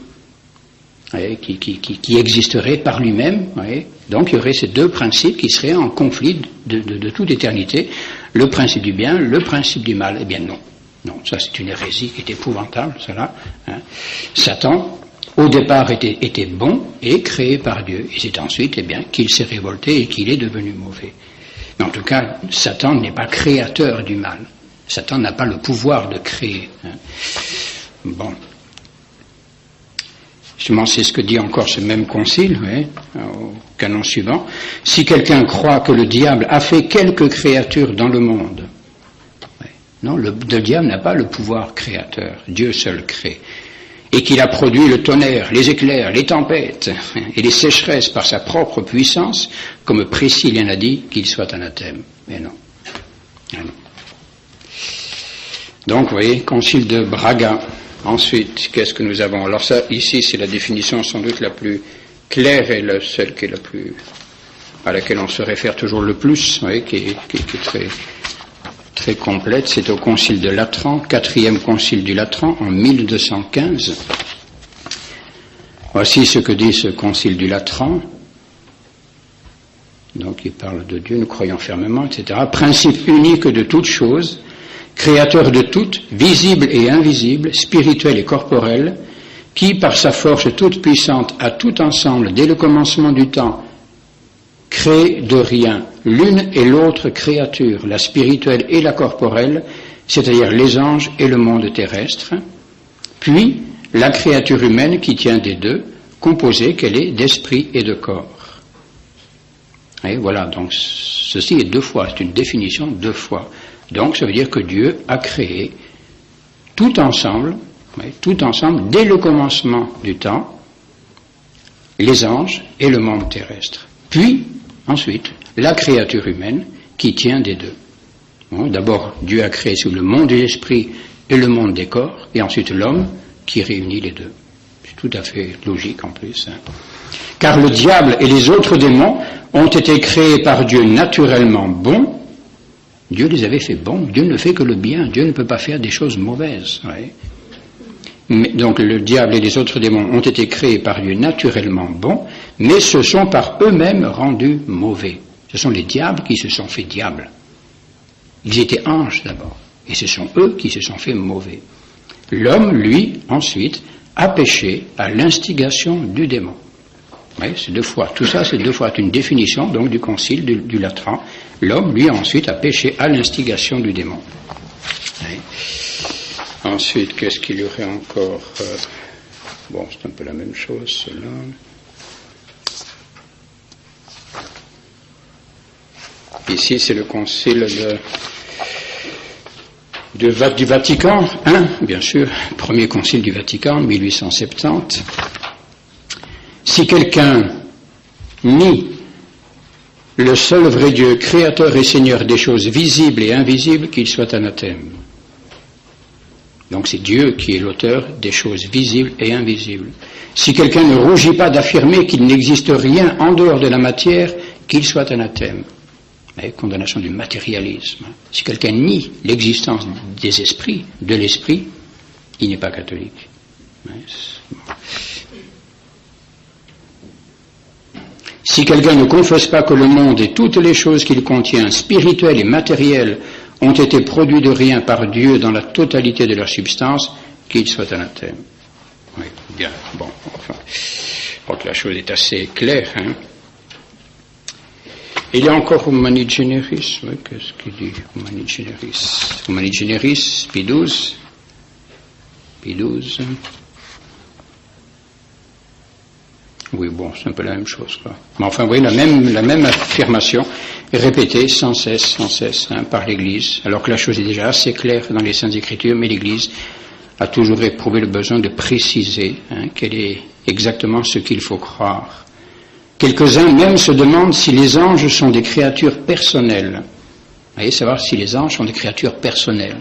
A: qui existerait par lui-même. Donc il y aurait ces deux principes qui seraient en conflit de toute éternité, le principe du bien, le principe du mal. Eh bien non, ça c'est une hérésie qui est épouvantable, cela. Satan, au départ, était bon et créé par Dieu. Et c'est ensuite qu'il s'est révolté et qu'il est devenu mauvais. Mais en tout cas, Satan n'est pas créateur du mal. Satan n'a pas le pouvoir de créer. Bon. Justement, c'est ce que dit encore ce même concile, au canon suivant. Si quelqu'un croit que le diable a fait quelques créatures dans le monde, non, le diable n'a pas le pouvoir créateur. Dieu seul crée. Et qu'il a produit le tonnerre, les éclairs, les tempêtes et les sécheresses par sa propre puissance, comme Priscillien a dit, qu'il soit anathème. Mais non. Donc, vous voyez, Concile de Braga. Ensuite, qu'est-ce que nous avons? Alors ça, ici, c'est la définition sans doute la plus claire et celle qui est à laquelle on se réfère toujours le plus, vous voyez, qui est très, très complète. C'est au Concile de Latran, 4e Concile du Latran, en 1215. Voici ce que dit ce Concile du Latran. Donc, il parle de Dieu, nous croyons fermement, etc. Principe unique de toutes choses, créateur de toutes, visible et invisible, spirituel et corporel, qui, par sa force toute puissante, a tout ensemble, dès le commencement du temps, créé de rien l'une et l'autre créature, la spirituelle et la corporelle, c'est-à-dire les anges et le monde terrestre, puis la créature humaine qui tient des deux, composée qu'elle est d'esprit et de corps. Et voilà, donc ceci est deux fois, c'est une définition deux fois. Donc ça veut dire que Dieu a créé tout ensemble, dès le commencement du temps, les anges et le monde terrestre. Puis, ensuite, la créature humaine qui tient des deux. Bon, d'abord, Dieu a créé sur le monde de l'esprit et le monde des corps, et ensuite l'homme qui réunit les deux. C'est tout à fait logique en plus. Car le diable et les autres démons ont été créés par Dieu naturellement bons. Dieu les avait fait bons. Dieu ne fait que le bien. Dieu ne peut pas faire des choses mauvaises. Ouais. Mais, donc le diable et les autres démons ont été créés par Dieu naturellement bons, mais se sont par eux-mêmes rendus mauvais. Ce sont les diables qui se sont fait diables. Ils étaient anges d'abord, et ce sont eux qui se sont fait mauvais. L'homme, lui, ensuite, a péché à l'instigation du démon. Oui, c'est deux fois. Tout ça, c'est deux fois une définition donc du concile du Latran. L'homme, lui, ensuite, a péché à l'instigation du démon. Oui. Ensuite, qu'est-ce qu'il y aurait encore bon, c'est un peu la même chose, cela. Ici, c'est le concile du Vatican I, bien sûr, premier concile du Vatican, 1870. Si quelqu'un nie le seul vrai Dieu, créateur et seigneur des choses visibles et invisibles, qu'il soit anathème. Donc c'est Dieu qui est l'auteur des choses visibles et invisibles. Si quelqu'un ne rougit pas d'affirmer qu'il n'existe rien en dehors de la matière, qu'il soit anathème. Condamnation du matérialisme. Si quelqu'un nie l'existence des esprits, de l'esprit, il n'est pas catholique. Si quelqu'un ne confesse pas que le monde et toutes les choses qu'il contient, spirituelles et matérielles, ont été produits de rien par Dieu dans la totalité de leur substance, qu'il soit anathème. Oui, bien, bon, enfin, je crois que la chose est assez claire, hein. Il y a encore Humani Generis, oui, qu'est-ce qu'il dit, Humani Generis? Humani Generis, Pie XII. Oui, bon, c'est un peu la même chose, quoi. Mais enfin, oui, la même affirmation est répétée sans cesse, hein, par l'Église, alors que la chose est déjà assez claire dans les Saintes Écritures, mais l'Église a toujours éprouvé le besoin de préciser, hein, quel est exactement ce qu'il faut croire. Quelques-uns même se demandent si les anges sont des créatures personnelles. Vous voyez, savoir si les anges sont des créatures personnelles.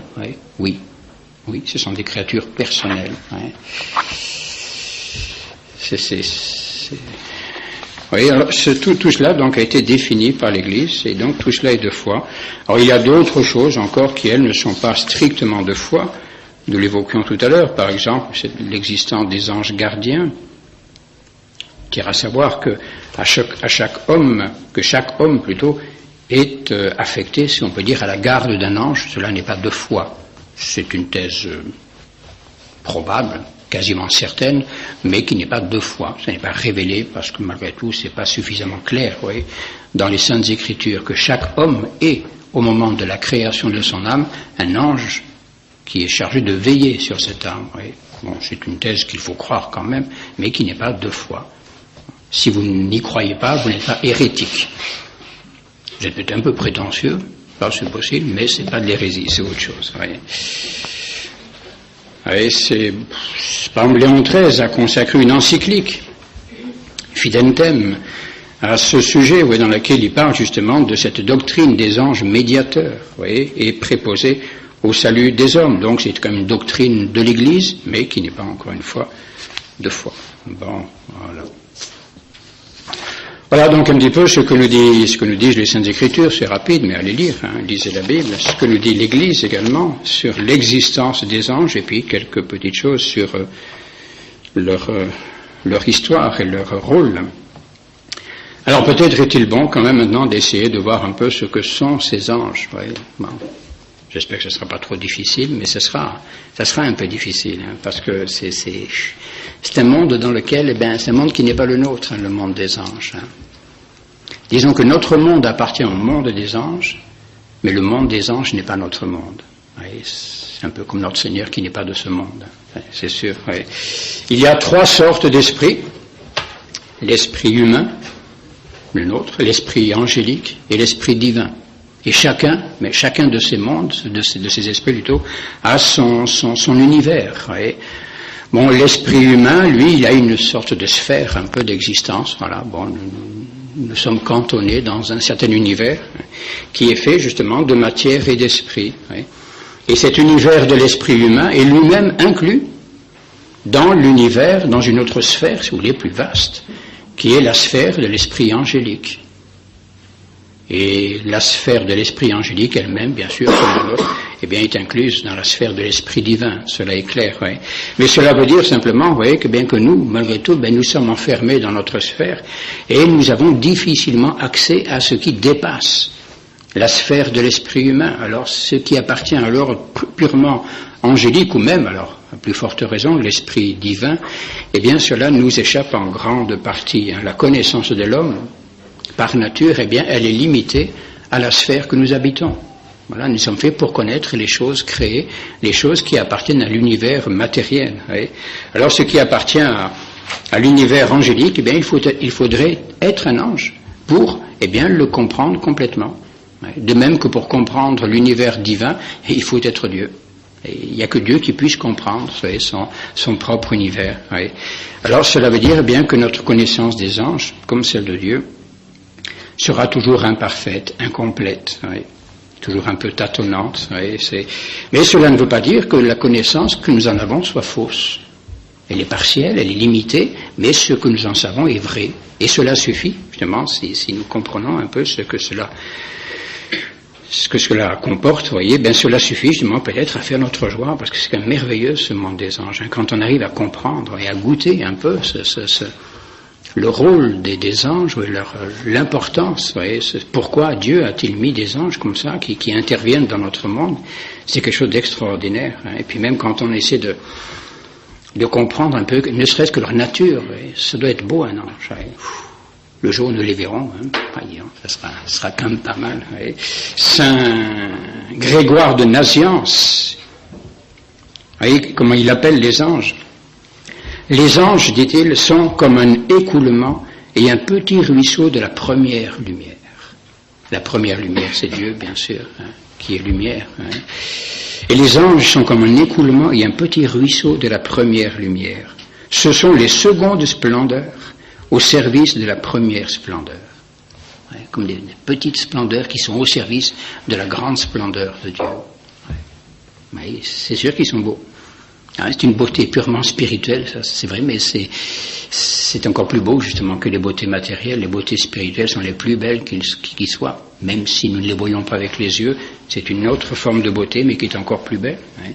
A: Oui, ce sont des créatures personnelles. Oui, alors tout cela donc a été défini par l'Église, et donc tout cela est de foi. Alors il y a d'autres choses encore qui, elles, ne sont pas strictement de foi. Nous l'évoquions tout à l'heure, par exemple, c'est l'existence des anges gardiens. Qui à savoir que chaque homme est affecté, si on peut dire, à la garde d'un ange. Cela n'est pas de foi. C'est une thèse probable, quasiment certaine, mais qui n'est pas de foi. Ça n'est pas révélé parce que malgré tout, c'est pas suffisamment clair, oui, dans les Saintes Écritures, que chaque homme est, au moment de la création de son âme, un ange qui est chargé de veiller sur cette âme. Oui. Bon, c'est une thèse qu'il faut croire quand même, mais qui n'est pas de foi. Si vous n'y croyez pas, vous n'êtes pas hérétique. Vous êtes peut-être un peu prétentieux, c'est possible, mais c'est pas de l'hérésie, c'est autre chose. Par exemple, Léon XIII a consacré une encyclique, Fidentem, à ce sujet, dans laquelle il parle justement de cette doctrine des anges médiateurs, et préposés au salut des hommes. Donc c'est comme une doctrine de l'Église, mais qui n'est pas encore une fois de foi. Bon, voilà. Voilà donc un petit peu ce que nous disent les Saintes Écritures, c'est rapide, mais allez lire, lisez la Bible, ce que nous dit l'Église également sur l'existence des anges, et puis quelques petites choses sur leur histoire et leur rôle. Alors peut-être est-il bon quand même maintenant d'essayer de voir un peu ce que sont ces anges. Bon. J'espère que ce ne sera pas trop difficile, mais ça sera un peu difficile, parce que c'est un monde dans lequel, c'est un monde qui n'est pas le nôtre, le monde des anges. Disons que notre monde appartient au monde des anges, mais le monde des anges n'est pas notre monde. C'est un peu comme notre Seigneur qui n'est pas de ce monde, c'est sûr. Il y a 3 sortes d'esprits: l'esprit humain, le nôtre, l'esprit angélique et l'esprit divin. Et chacun de ces mondes, de ces esprits plutôt, a son univers. Bon, l'esprit humain, lui, il a une sorte de sphère, un peu d'existence. Voilà. Bon, nous sommes cantonnés dans un certain univers qui est fait justement de matière et d'esprit. Et cet univers de l'esprit humain est lui-même inclus dans l'univers, dans une autre sphère, si vous voulez, plus vaste, qui est la sphère de l'esprit angélique. Et la sphère de l'esprit angélique elle-même, bien sûr, comme la nôtre, eh bien, est incluse dans la sphère de l'esprit divin. Cela est clair, oui. Mais cela veut dire simplement, vous voyez, que bien que nous, malgré tout, ben, nous sommes enfermés dans notre sphère et nous avons difficilement accès à ce qui dépasse la sphère de l'esprit humain. Alors, ce qui appartient à l'ordre purement angélique, ou même, alors, à plus forte raison, l'esprit divin, eh bien, cela nous échappe en grande partie. La connaissance de l'homme, par nature, eh bien, elle est limitée à la sphère que nous habitons. Voilà, nous sommes faits pour connaître les choses créées, les choses qui appartiennent à l'univers matériel. Oui. Alors, ce qui appartient à l'univers angélique, eh bien, il faudrait être un ange pour, eh bien, le comprendre complètement. De même que pour comprendre l'univers divin, il faut être Dieu. Et il n'y a que Dieu qui puisse comprendre, vous savez, son propre univers. Oui. Alors, cela veut dire, eh bien, que notre connaissance des anges, comme celle de Dieu, sera toujours imparfaite, incomplète, oui, toujours un peu tâtonnante. Oui, mais cela ne veut pas dire que la connaissance que nous en avons soit fausse. Elle est partielle, elle est limitée, mais ce que nous en savons est vrai. Et cela suffit, justement, si nous comprenons un peu ce que cela comporte, vous voyez, ben cela suffit justement peut-être à faire notre joie, parce que c'est quand même merveilleux ce monde des anges. Hein, quand on arrive à comprendre et à goûter un peu le rôle des anges, l'importance, vous voyez, pourquoi Dieu a-t-il mis des anges comme ça, qui interviennent dans notre monde, c'est quelque chose d'extraordinaire. Hein, et puis même quand on essaie de comprendre un peu, ne serait-ce que leur nature, vous voyez, ça doit être beau un ange. Vous voyez. Le jour où nous les verrons, ça sera quand même pas mal. Vous voyez. Saint Grégoire de Nazianze, vous voyez comment il appelle les anges. Les anges, dit-il, sont comme un écoulement et un petit ruisseau de la première lumière. La première lumière, c'est Dieu, bien sûr, hein, qui est lumière. Hein. Et les anges sont comme un écoulement et un petit ruisseau de la première lumière. Ce sont les secondes splendeurs au service de la première splendeur. Ouais, comme des petites splendeurs qui sont au service de la grande splendeur de Dieu. Ouais. Ouais, c'est sûr qu'ils sont beaux. C'est une beauté purement spirituelle, ça, c'est vrai, mais c'est encore plus beau justement que les beautés matérielles. Les beautés spirituelles sont les plus belles qui soient, même si nous ne les voyons pas avec les yeux. C'est une autre forme de beauté, mais qui est encore plus belle. Hein.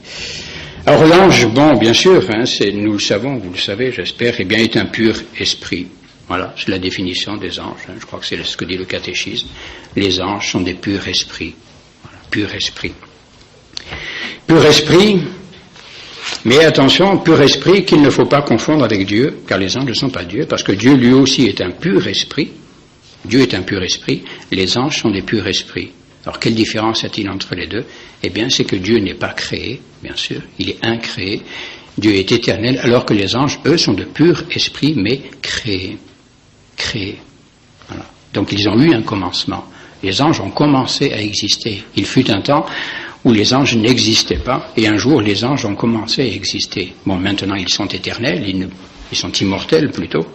A: Alors l'ange, bon, bien sûr, hein, nous le savons, vous le savez, j'espère, eh bien, est un pur esprit. Voilà, c'est la définition des anges. Hein. Je crois que c'est ce que dit le catéchisme. Les anges sont des purs esprits. Voilà, pur esprit. Pur esprit. Mais attention, pur esprit qu'il ne faut pas confondre avec Dieu, car les anges ne sont pas Dieu, parce que Dieu lui aussi est un pur esprit. Dieu est un pur esprit, les anges sont des purs esprits. Alors quelle différence y a-t-il entre les deux? Eh bien, c'est que Dieu n'est pas créé, bien sûr, il est incréé. Dieu est éternel, alors que les anges, eux, sont de purs esprits, mais créés. Créés. Voilà. Donc ils ont eu un commencement. Les anges ont commencé à exister. Il fut un temps où les anges n'existaient pas, et un jour les anges ont commencé à exister. Bon, maintenant ils sont éternels, ils sont immortels plutôt.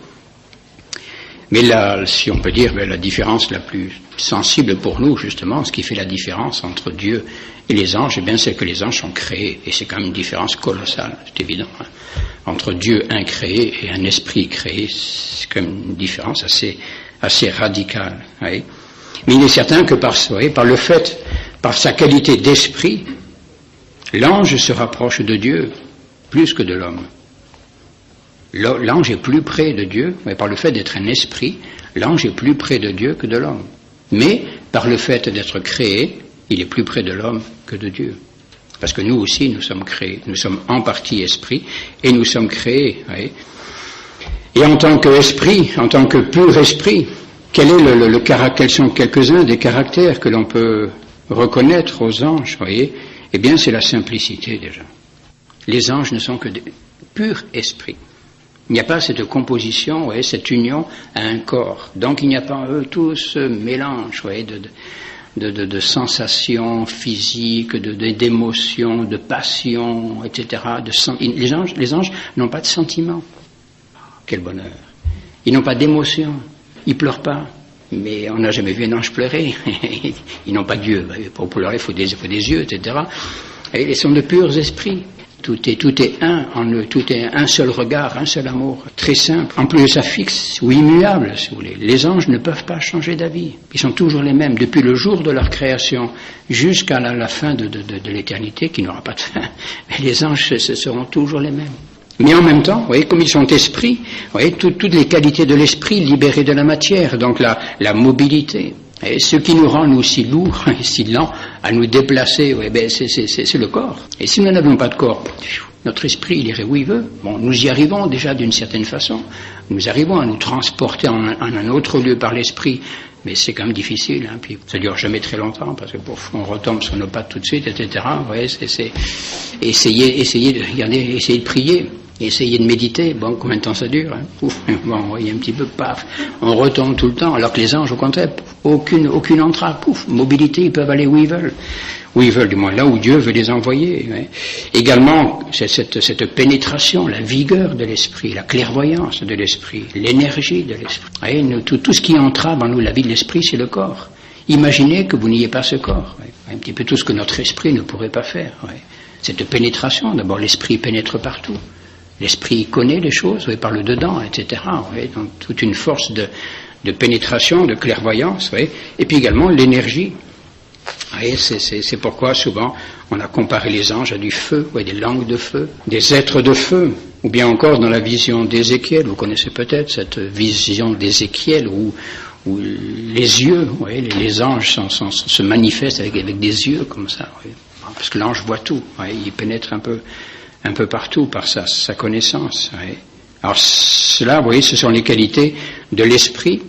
A: Mais là, si on peut dire, la différence la plus sensible pour nous, justement, ce qui fait la différence entre Dieu et les anges, eh bien, c'est que les anges sont créés, et c'est quand même une différence colossale, c'est évident. Hein. Entre Dieu incréé et un esprit créé, c'est quand même une différence assez radicale. Oui. Mais il est certain que par le fait, par sa qualité d'esprit, l'ange se rapproche de Dieu plus que de l'homme. L'ange est plus près de Dieu, mais par le fait d'être un esprit, l'ange est plus près de Dieu que de l'homme. Mais par le fait d'être créé, il est plus près de l'homme que de Dieu. Parce que nous aussi, nous sommes créés. Nous sommes en partie esprit et nous sommes créés. Oui. Et en tant qu'esprit, en tant que pur esprit, quels sont quelques-uns des caractères que l'on peut reconnaître aux anges, voyez? Eh bien, c'est la simplicité déjà. Les anges ne sont que des purs esprits. Il n'y a pas cette composition, voyez, cette union à un corps. Donc il n'y a pas eux tout ce mélange, voyez, de sensations physiques, d'émotions, de passions, etc. Les anges n'ont pas de sentiments. Quel bonheur. Ils n'ont pas d'émotions. Ils pleurent pas. Mais on n'a jamais vu un ange pleurer. Ils n'ont pas d'yeux. Pour pleurer, il faut des yeux, etc. Et ils sont de purs esprits. Tout est un en eux, tout est un seul regard, un seul amour, très simple. En plus, ça fixe ou immuable, si vous voulez. Les anges ne peuvent pas changer d'avis. Ils sont toujours les mêmes, depuis le jour de leur création jusqu'à la fin de l'éternité, qui n'aura pas de fin. Mais les anges, ce seront toujours les mêmes. Mais en même temps, vous voyez, comme ils sont esprits, vous voyez, toutes les qualités de l'esprit libérées de la matière, donc la mobilité. Et ce qui nous rend, nous, si lourds et si lents à nous déplacer, ouais, ben c'est le corps. Et si nous n'avions pas de corps, notre esprit, il irait où il veut. Bon, nous y arrivons déjà d'une certaine façon. Nous arrivons à nous transporter en un autre lieu par l'esprit. Mais c'est quand même difficile, hein. Puis ça dure jamais très longtemps, parce que on retombe sur nos pattes tout de suite, etc. Ouais, c'est essayer de regarder, essayer de prier. Essayez de méditer, bon, combien de temps ça dure, hein? Ouf, bon, vous voyez un petit peu, paf, on retombe tout le temps, alors que les anges, au contraire, aucune entrave, pouf, mobilité, ils peuvent aller où ils veulent, du moins là où Dieu veut les envoyer. Ouais. Également, cette pénétration, la vigueur de l'esprit, la clairvoyance de l'esprit, l'énergie de l'esprit. Voyez, tout ce qui entrave en nous la vie de l'esprit, c'est le corps. Imaginez que vous n'ayez pas ce corps, ouais. Un petit peu tout ce que notre esprit ne pourrait pas faire. Ouais. Cette pénétration, d'abord l'esprit pénètre partout. L'esprit connaît les choses, oui, par le dedans, etc. Oui, donc toute une force de pénétration, de clairvoyance, oui. Et puis également l'énergie. Oui, c'est pourquoi souvent on a comparé les anges à du feu, oui, des langues de feu, des êtres de feu, ou bien encore dans la vision d'Ézéchiel. Vous connaissez peut-être cette vision d'Ézéchiel où les yeux, oui, les anges se manifestent avec des yeux comme ça, oui. Parce que l'ange voit tout, oui, il pénètre un peu partout par sa connaissance. Oui. Alors cela, vous voyez, ce sont les qualités de l'esprit,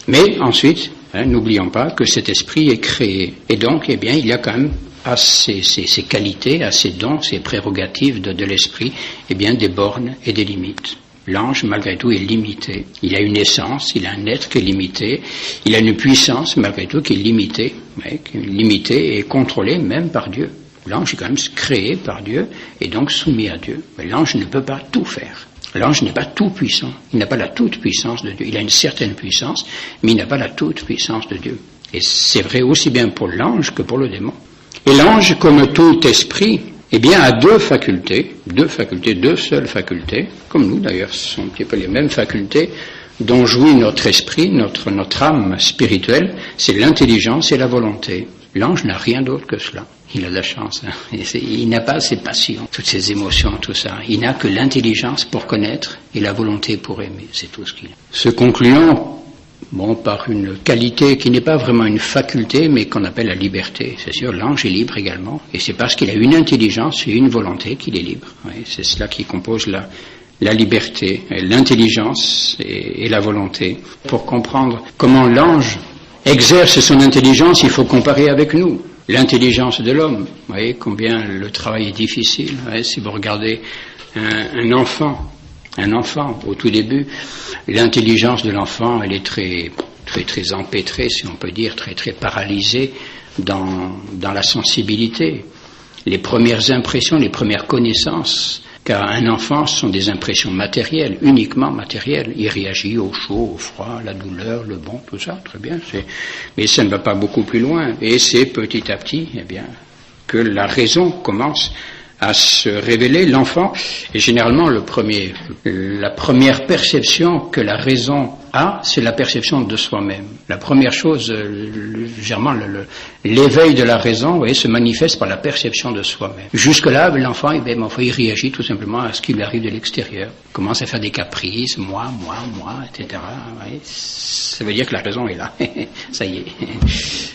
A: mais ensuite, n'oublions pas que cet esprit est créé. Et donc, eh bien, il y a quand même à ces qualités, à ces dons, ces prérogatives de l'esprit, eh bien, des bornes et des limites. L'ange, malgré tout, est limité. Il a une essence, il a un être qui est limité, il a une puissance, malgré tout, qui est limitée, et contrôlée même par Dieu. L'ange est quand même créé par Dieu et donc soumis à Dieu. Mais l'ange ne peut pas tout faire. L'ange n'est pas tout puissant. Il n'a pas la toute puissance de Dieu. Il a une certaine puissance, mais il n'a pas la toute puissance de Dieu. Et c'est vrai aussi bien pour l'ange que pour le démon. Et l'ange, comme tout esprit, eh bien, a deux seules facultés, comme nous d'ailleurs, ce sont un petit peu les mêmes facultés dont jouit notre esprit, notre âme spirituelle, c'est l'intelligence et la volonté. L'ange n'a rien d'autre que cela. Il a de la chance. Hein. Il n'a pas ses passions, toutes ses émotions, tout ça. Il n'a que l'intelligence pour connaître et la volonté pour aimer. C'est tout ce qu'il a. Se concluant, par une qualité qui n'est pas vraiment une faculté, mais qu'on appelle la liberté. C'est sûr, l'ange est libre également. Et c'est parce qu'il a une intelligence et une volonté qu'il est libre. Oui, c'est cela qui compose la liberté, l'intelligence et la volonté. Pour comprendre comment l'ange exerce son intelligence, il faut comparer avec nous. L'intelligence de l'homme, vous voyez combien le travail est difficile. Vous voyez, si vous regardez un enfant au tout début, l'intelligence de l'enfant, elle est très empêtrée, si on peut dire, très paralysée dans la sensibilité. Les premières impressions, les premières connaissances qu'a un enfant, ce sont des impressions matérielles, uniquement matérielles. Il réagit au chaud, au froid, la douleur, le bon, tout ça, très bien. Mais ça ne va pas beaucoup plus loin. Et c'est petit à petit, eh bien, que la raison commence à se révéler. L'enfant est généralement la première perception que la raison a, c'est la perception de soi-même. La première chose, généralement, l'éveil de la raison, vous voyez, se manifeste par la perception de soi-même. Jusque-là, l'enfant, il réagit tout simplement à ce qui lui arrive de l'extérieur. Il commence à faire des caprices, moi, etc. Voyez, ça veut dire que la raison est là. Ça y est.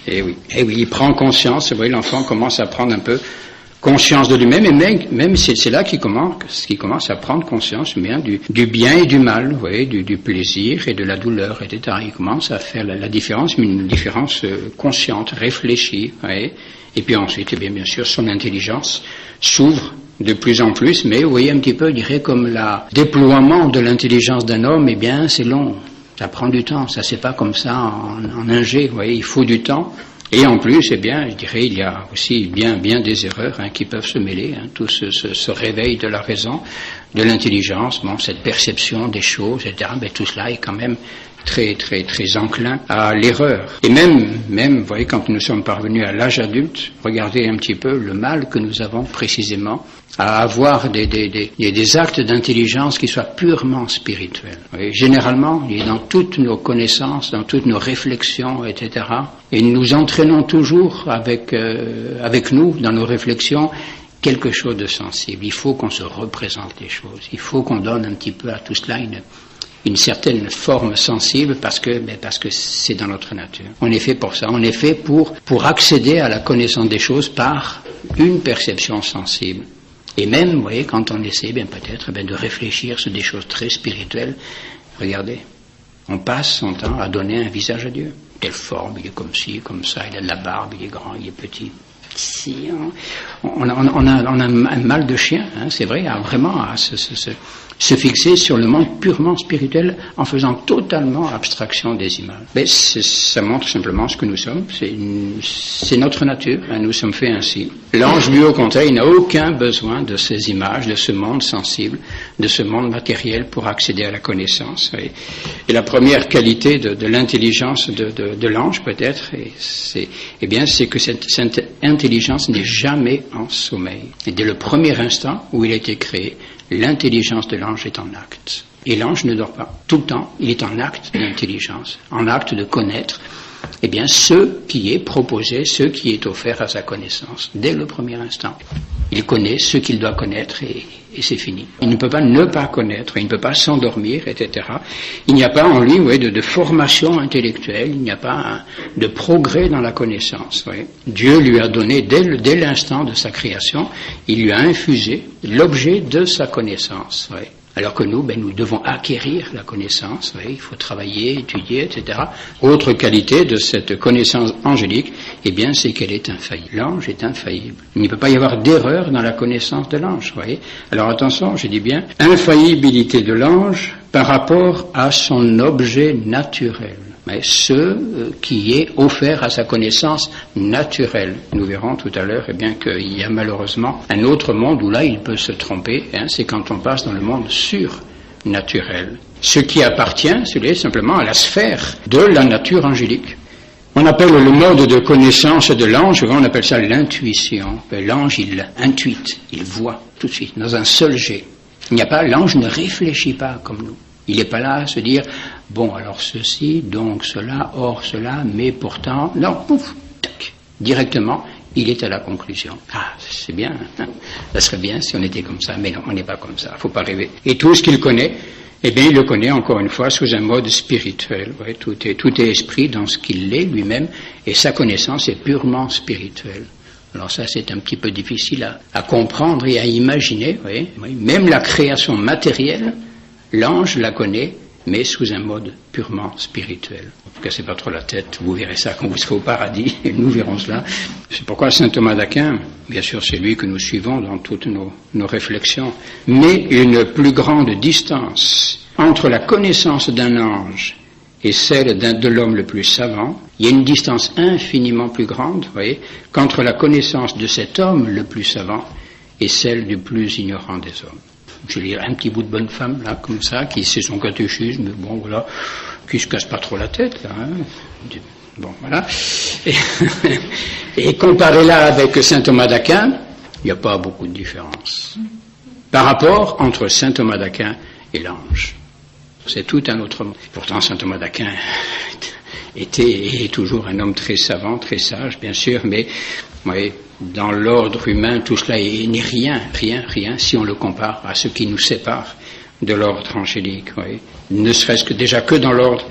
A: Et oui, il prend conscience, vous voyez, l'enfant commence à prendre un peu conscience de lui-même, et même c'est là qu'il commence à prendre conscience bien du bien et du mal, vous voyez, du plaisir et de la douleur, etc. Il commence à faire la différence, mais une différence consciente, réfléchie, vous voyez. Et puis ensuite, eh bien sûr, son intelligence s'ouvre de plus en plus, mais vous voyez un petit peu, je dirais, comme le déploiement de l'intelligence d'un homme, eh bien, c'est long, ça prend du temps, ça c'est pas comme ça en un jet, vous voyez, il faut du temps. Et en plus, eh bien, je dirais, il y a aussi bien des erreurs qui peuvent se mêler, tout ce réveil de la raison, de l'intelligence, cette perception des choses, etc. Mais tout cela est quand même très enclin à l'erreur. Et même, vous voyez, quand nous sommes parvenus à l'âge adulte, regardez un petit peu le mal que nous avons précisément à avoir des actes d'intelligence qui soient purement spirituels. Vous voyez, généralement, il est dans toutes nos connaissances, dans toutes nos réflexions, etc. Et nous entraînons toujours avec nous, dans nos réflexions, quelque chose de sensible. Il faut qu'on se représente les choses. Il faut qu'on donne un petit peu à tout cela une certaine forme sensible parce que c'est dans notre nature. On est fait pour ça. On est fait pour accéder à la connaissance des choses par une perception sensible. Et même, vous voyez, quand on essaie peut-être de réfléchir sur des choses très spirituelles, regardez, on passe son temps à donner un visage à Dieu. Quelle forme, il est comme ci, comme ça, il a de la barbe, il est grand, il est petit. Si, on a un mal de chien, c'est vrai, vraiment à se fixer sur le monde purement spirituel en faisant totalement abstraction des images. Mais ça montre simplement ce que nous sommes, c'est notre nature, nous sommes faits ainsi. L'ange, lui, au contraire, il n'a aucun besoin de ces images, de ce monde sensible, de ce monde matériel pour accéder à la connaissance. Et la première qualité de l'intelligence de l'ange, peut-être, c'est que cette intelligence n'est jamais en sommeil. Et dès le premier instant où il a été créé, l'intelligence de l'ange est en acte. Et l'ange ne dort pas. Tout le temps, il est en acte d'intelligence, en acte de connaître, ce qui est proposé, ce qui est offert à sa connaissance, dès le premier instant. Il connaît ce qu'il doit connaître et c'est fini. Il ne peut pas ne pas connaître, il ne peut pas s'endormir, etc. Il n'y a pas en lui de formation intellectuelle, il n'y a pas de progrès dans la connaissance. Dieu lui a donné, dès l'instant de sa création, il lui a infusé l'objet de sa connaissance. Alors que nous devons acquérir la connaissance, il faut travailler, étudier, etc. Autre qualité de cette connaissance angélique, c'est qu'elle est infaillible. L'ange est infaillible. Il ne peut pas y avoir d'erreur dans la connaissance de l'ange, voyez. Alors attention, je dis bien, infaillibilité de l'ange par rapport à son objet naturel. Mais ce qui est offert à sa connaissance naturelle. Nous verrons tout à l'heure qu'il y a malheureusement un autre monde où là il peut se tromper, c'est quand on passe dans le monde surnaturel. Ce qui appartient, c'est simplement à la sphère de la nature angélique. On appelle le mode de connaissance de l'ange, on appelle ça l'intuition. L'ange, il intuite, il voit tout de suite, dans un seul jet. L'ange ne réfléchit pas comme nous. Il n'est pas là à se dire, alors ceci, donc cela, or cela, mais pourtant, non, pouf, tac, directement, il est à la conclusion. C'est bien, ça serait bien si on était comme ça, mais non, on n'est pas comme ça, il ne faut pas rêver. Et tout ce qu'il connaît, il le connaît encore une fois sous un mode spirituel. Tout est esprit dans ce qu'il est lui-même, et sa connaissance est purement spirituelle. Alors ça, c'est un petit peu difficile à comprendre et à imaginer. Même la création matérielle, l'ange la connaît, mais sous un mode purement spirituel. Ne vous cassez pas trop la tête, vous verrez ça quand vous serez au paradis, et nous verrons cela. C'est pourquoi saint Thomas d'Aquin, bien sûr c'est lui que nous suivons dans toutes nos réflexions, met une plus grande distance entre la connaissance d'un ange et celle de l'homme le plus savant. Il y a une distance infiniment plus grande, qu'entre la connaissance de cet homme le plus savant et celle du plus ignorant des hommes. Je lis un petit bout de bonne femme, là, comme ça, qui sait son catéchisme, qui se casse pas trop la tête, là, voilà. Et comparé-la avec saint Thomas d'Aquin, il n'y a pas beaucoup de différence. Par rapport entre saint Thomas d'Aquin et l'ange. C'est tout un autre monde. Pourtant, saint Thomas d'Aquin était et est toujours un homme très savant, très sage, bien sûr, mais, dans l'ordre humain, tout cela n'est rien, si on le compare à ce qui nous sépare de l'ordre angélique, ne serait-ce que déjà que dans l'ordre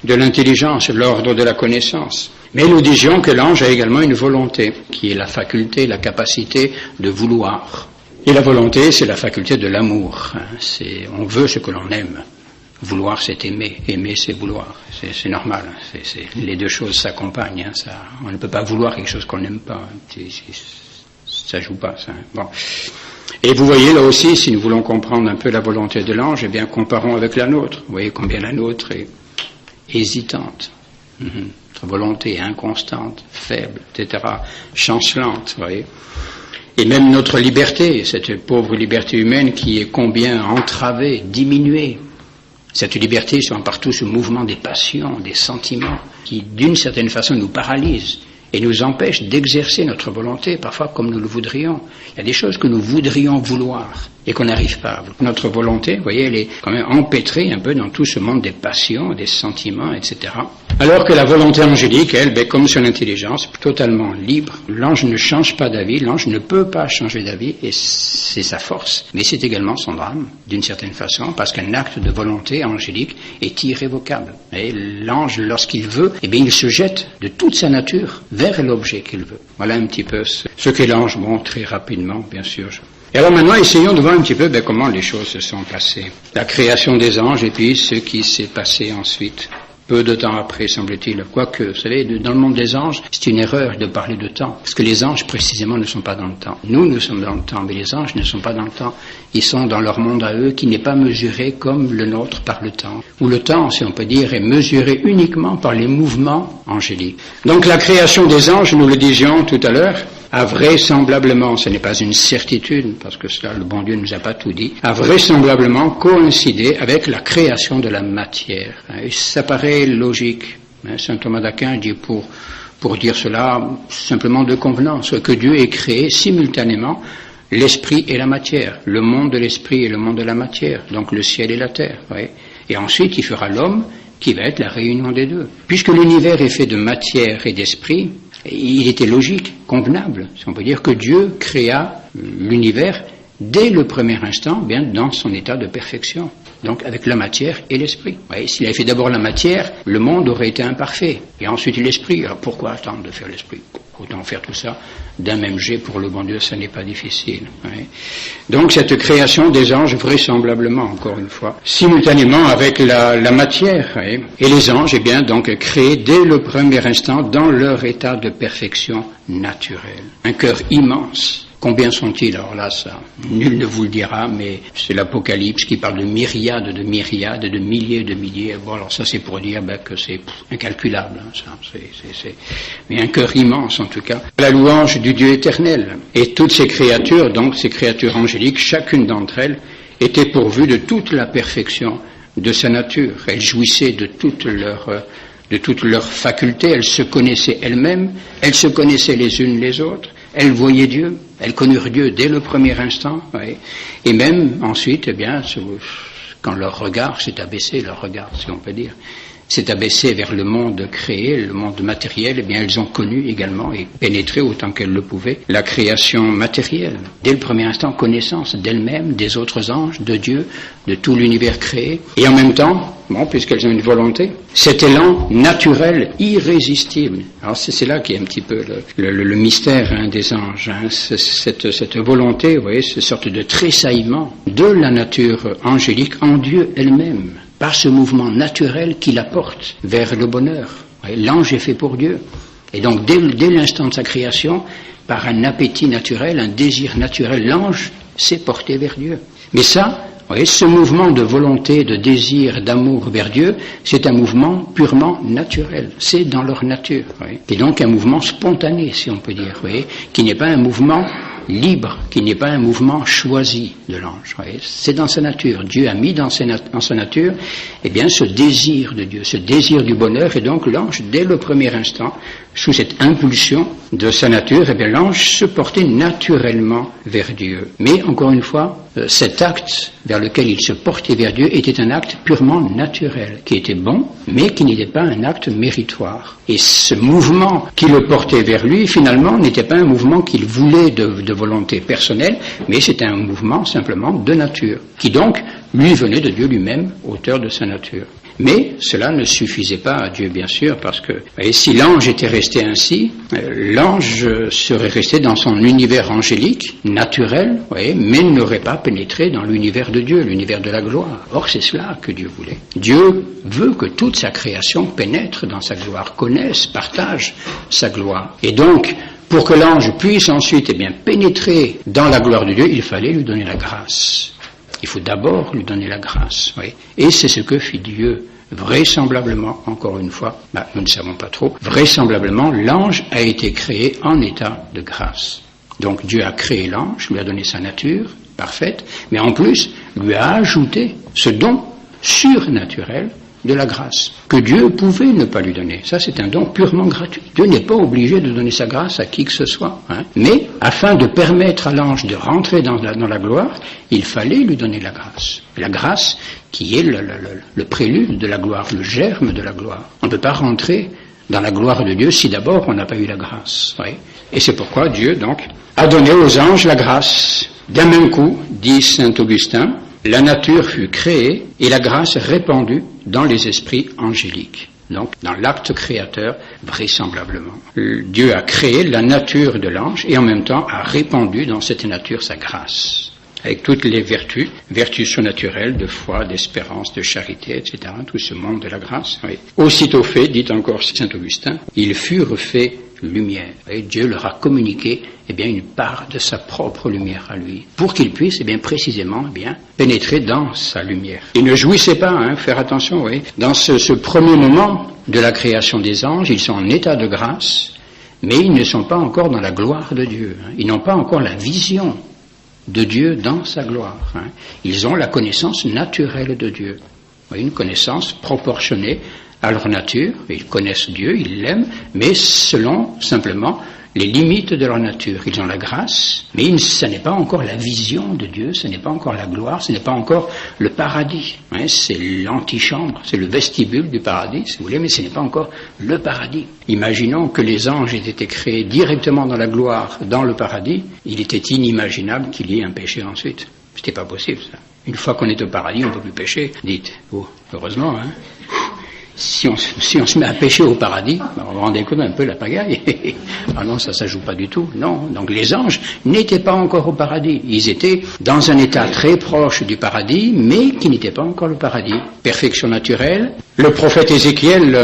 A: de l'intelligence, l'ordre de la connaissance. Mais nous disions que l'ange a également une volonté, qui est la faculté, la capacité de vouloir. Et la volonté, c'est la faculté de l'amour. On veut ce que l'on aime. Vouloir, c'est aimer. Aimer, c'est vouloir. C'est normal. Les deux choses s'accompagnent. On ne peut pas vouloir quelque chose qu'on n'aime pas. Ça joue pas, ça. Et vous voyez, là aussi, si nous voulons comprendre un peu la volonté de l'ange, comparons avec la nôtre. Vous voyez combien la nôtre est hésitante. Notre volonté est inconstante, faible, etc. Chancelante, vous voyez. Et même notre liberté, cette pauvre liberté humaine qui est combien entravée, diminuée, Cette liberté, c'est partout ce mouvement des passions, des sentiments, qui d'une certaine façon nous paralyse et nous empêche d'exercer notre volonté, parfois comme nous le voudrions. Il y a des choses que nous voudrions vouloir et qu'on n'arrive pas. Notre volonté, vous voyez, elle est quand même empêtrée un peu dans tout ce monde des passions, des sentiments, etc. Alors que la volonté angélique, elle, comme son intelligence, totalement libre. L'ange ne change pas d'avis, l'ange ne peut pas changer d'avis, et c'est sa force. Mais c'est également son drame, d'une certaine façon, parce qu'un acte de volonté angélique est irrévocable. Et l'ange, lorsqu'il veut, il se jette de toute sa nature vers l'objet qu'il veut. Voilà un petit peu ce qu'est l'ange, très rapidement, bien sûr. Et alors maintenant, essayons de voir un petit peu comment les choses se sont passées. La création des anges et puis ce qui s'est passé ensuite. Peu de temps après, semble-t-il. Quoique, vous savez, dans le monde des anges, c'est une erreur de parler de temps. Parce que les anges, précisément, ne sont pas dans le temps. Nous sommes dans le temps, mais les anges ne sont pas dans le temps. Ils sont dans leur monde à eux, qui n'est pas mesuré comme le nôtre par le temps. Où le temps, si on peut dire, est mesuré uniquement par les mouvements angéliques. Donc la création des anges, nous le disions tout à l'heure, a vraisemblablement, ce n'est pas une certitude, parce que cela, le bon Dieu ne nous a pas tout dit, a vraisemblablement coïncidé avec la création de la matière. Et ça paraît logique. Saint Thomas d'Aquin dit pour dire cela simplement de convenance, que Dieu ait créé simultanément l'esprit et la matière, le monde de l'esprit et le monde de la matière, donc le ciel et la terre. Oui. Et ensuite, il fera l'homme qui va être la réunion des deux. Puisque l'univers est fait de matière et d'esprit, il était logique, convenable, si on peut dire, que Dieu créa l'univers dès le premier instant, bien dans son état de perfection. Donc avec la matière et l'esprit. Oui, s'il avait fait d'abord la matière, le monde aurait été imparfait. Et ensuite l'esprit. Alors pourquoi attendre de faire l'esprit? Autant faire tout ça d'un même jet pour le bon Dieu, ça n'est pas difficile. Oui. Donc cette création des anges, vraisemblablement, encore une fois, simultanément avec la matière. Oui. Et les anges, donc créés dès le premier instant dans leur état de perfection naturelle. Un cœur immense. Combien sont-ils? Alors là, ça, nul ne vous le dira, mais c'est l'Apocalypse qui parle de myriades, de milliers de milliers. Bon, alors ça, c'est pour dire que c'est incalculable. Ça, mais un cœur immense, en tout cas. La louange du Dieu éternel. Et toutes ces créatures, donc ces créatures angéliques, chacune d'entre elles, était pourvue de toute la perfection de sa nature. Elles jouissaient de toutes leurs facultés. Elles se connaissaient elles-mêmes. Elles se connaissaient les unes les autres. Elles voyaient Dieu, elles connurent Dieu dès le premier instant, oui. Et même ensuite, quand leur regard s'est abaissé, si on peut dire, s'est abaissé vers le monde créé, le monde matériel, elles ont connu également et pénétré autant qu'elles le pouvaient la création matérielle. Dès le premier instant, connaissance d'elles-mêmes, des autres anges, de Dieu, de tout l'univers créé. Et en même temps, puisqu'elles ont une volonté, cet élan naturel, irrésistible. Alors c'est là qui est un petit peu le mystère des anges. Cette volonté, vous voyez, cette sorte de tressaillement de la nature angélique en Dieu elle-même, par ce mouvement naturel qui la porte vers le bonheur. L'ange est fait pour Dieu. Et donc dès l'instant de sa création, par un appétit naturel, un désir naturel, l'ange s'est porté vers Dieu. Mais ça, ce mouvement de volonté, de désir, d'amour vers Dieu, c'est un mouvement purement naturel. C'est dans leur nature. Et donc un mouvement spontané, si on peut dire, qui n'est pas un mouvement libre, qui n'est pas un mouvement choisi de l'ange. C'est dans sa nature. Dieu a mis dans sa nature ce désir de Dieu, ce désir du bonheur, et donc l'ange, dès le premier instant, sous cette impulsion de sa nature, l'ange se portait naturellement vers Dieu. Mais, encore une fois, cet acte vers lequel il se portait vers Dieu était un acte purement naturel, qui était bon, mais qui n'était pas un acte méritoire. Et ce mouvement qui le portait vers lui, finalement, n'était pas un mouvement qu'il voulait de volonté personnelle, mais c'était un mouvement simplement de nature, qui donc lui venait de Dieu lui-même, auteur de sa nature. Mais cela ne suffisait pas à Dieu, bien sûr, parce que si l'ange était resté ainsi, l'ange serait resté dans son univers angélique, naturel, mais n'aurait pas pénétré dans l'univers de Dieu, l'univers de la gloire. Or, c'est cela que Dieu voulait. Dieu veut que toute sa création pénètre dans sa gloire, connaisse, partage sa gloire. Et donc, pour que l'ange puisse ensuite pénétrer dans la gloire de Dieu, il fallait lui donner la grâce. Il faut d'abord lui donner la grâce. Et c'est ce que fit Dieu. Vraisemblablement, encore une fois, nous ne savons pas trop, vraisemblablement, l'ange a été créé en état de grâce. Donc Dieu a créé l'ange, lui a donné sa nature parfaite, mais en plus, lui a ajouté ce don surnaturel de la grâce, que Dieu pouvait ne pas lui donner. Ça, c'est un don purement gratuit. Dieu n'est pas obligé de donner sa grâce à qui que ce soit. Mais, afin de permettre à l'ange de rentrer dans la gloire, il fallait lui donner la grâce. La grâce qui est le prélude de la gloire, le germe de la gloire. On ne peut pas rentrer dans la gloire de Dieu si d'abord on n'a pas eu la grâce. Oui. Et c'est pourquoi Dieu, donc, a donné aux anges la grâce. D'un même coup, dit saint Augustin, la nature fut créée et la grâce répandue dans les esprits angéliques. Donc, dans l'acte créateur, vraisemblablement. Dieu a créé la nature de l'ange et en même temps a répandu dans cette nature sa grâce. Avec toutes les vertus surnaturelles de foi, d'espérance, de charité, etc. Tout ce monde de la grâce. Oui. Aussitôt fait, dit encore saint Augustin, ils furent faits lumière. Et Dieu leur a communiqué une part de sa propre lumière à lui, pour qu'ils puissent précisément pénétrer dans sa lumière. Ils ne jouissaient pas, faire attention, oui. Dans ce premier moment de la création des anges, ils sont en état de grâce, mais ils ne sont pas encore dans la gloire de Dieu. Ils n'ont pas encore la vision de Dieu dans sa gloire. Ils ont la connaissance naturelle de Dieu, une connaissance proportionnée à leur nature. Ils connaissent Dieu, ils l'aiment, mais selon simplement les limites de leur nature. Ils ont la grâce, mais ce n'est pas encore la vision de Dieu, ce n'est pas encore la gloire, ce n'est pas encore le paradis. C'est l'antichambre, c'est le vestibule du paradis, si vous voulez, mais ce n'est pas encore le paradis. Imaginons que les anges aient été créés directement dans la gloire, dans le paradis, il était inimaginable qu'il y ait un péché ensuite. C'était pas possible, ça. Une fois qu'on est au paradis, on ne peut plus pécher. Dites, heureusement, Si on se met à pécher au paradis, on vous rendez compte un peu la pagaille. Ah non, ça joue pas du tout. Non. Donc les anges n'étaient pas encore au paradis. Ils étaient dans un état très proche du paradis, mais qui n'était pas encore le paradis. Perfection naturelle. Le prophète Ézéchiel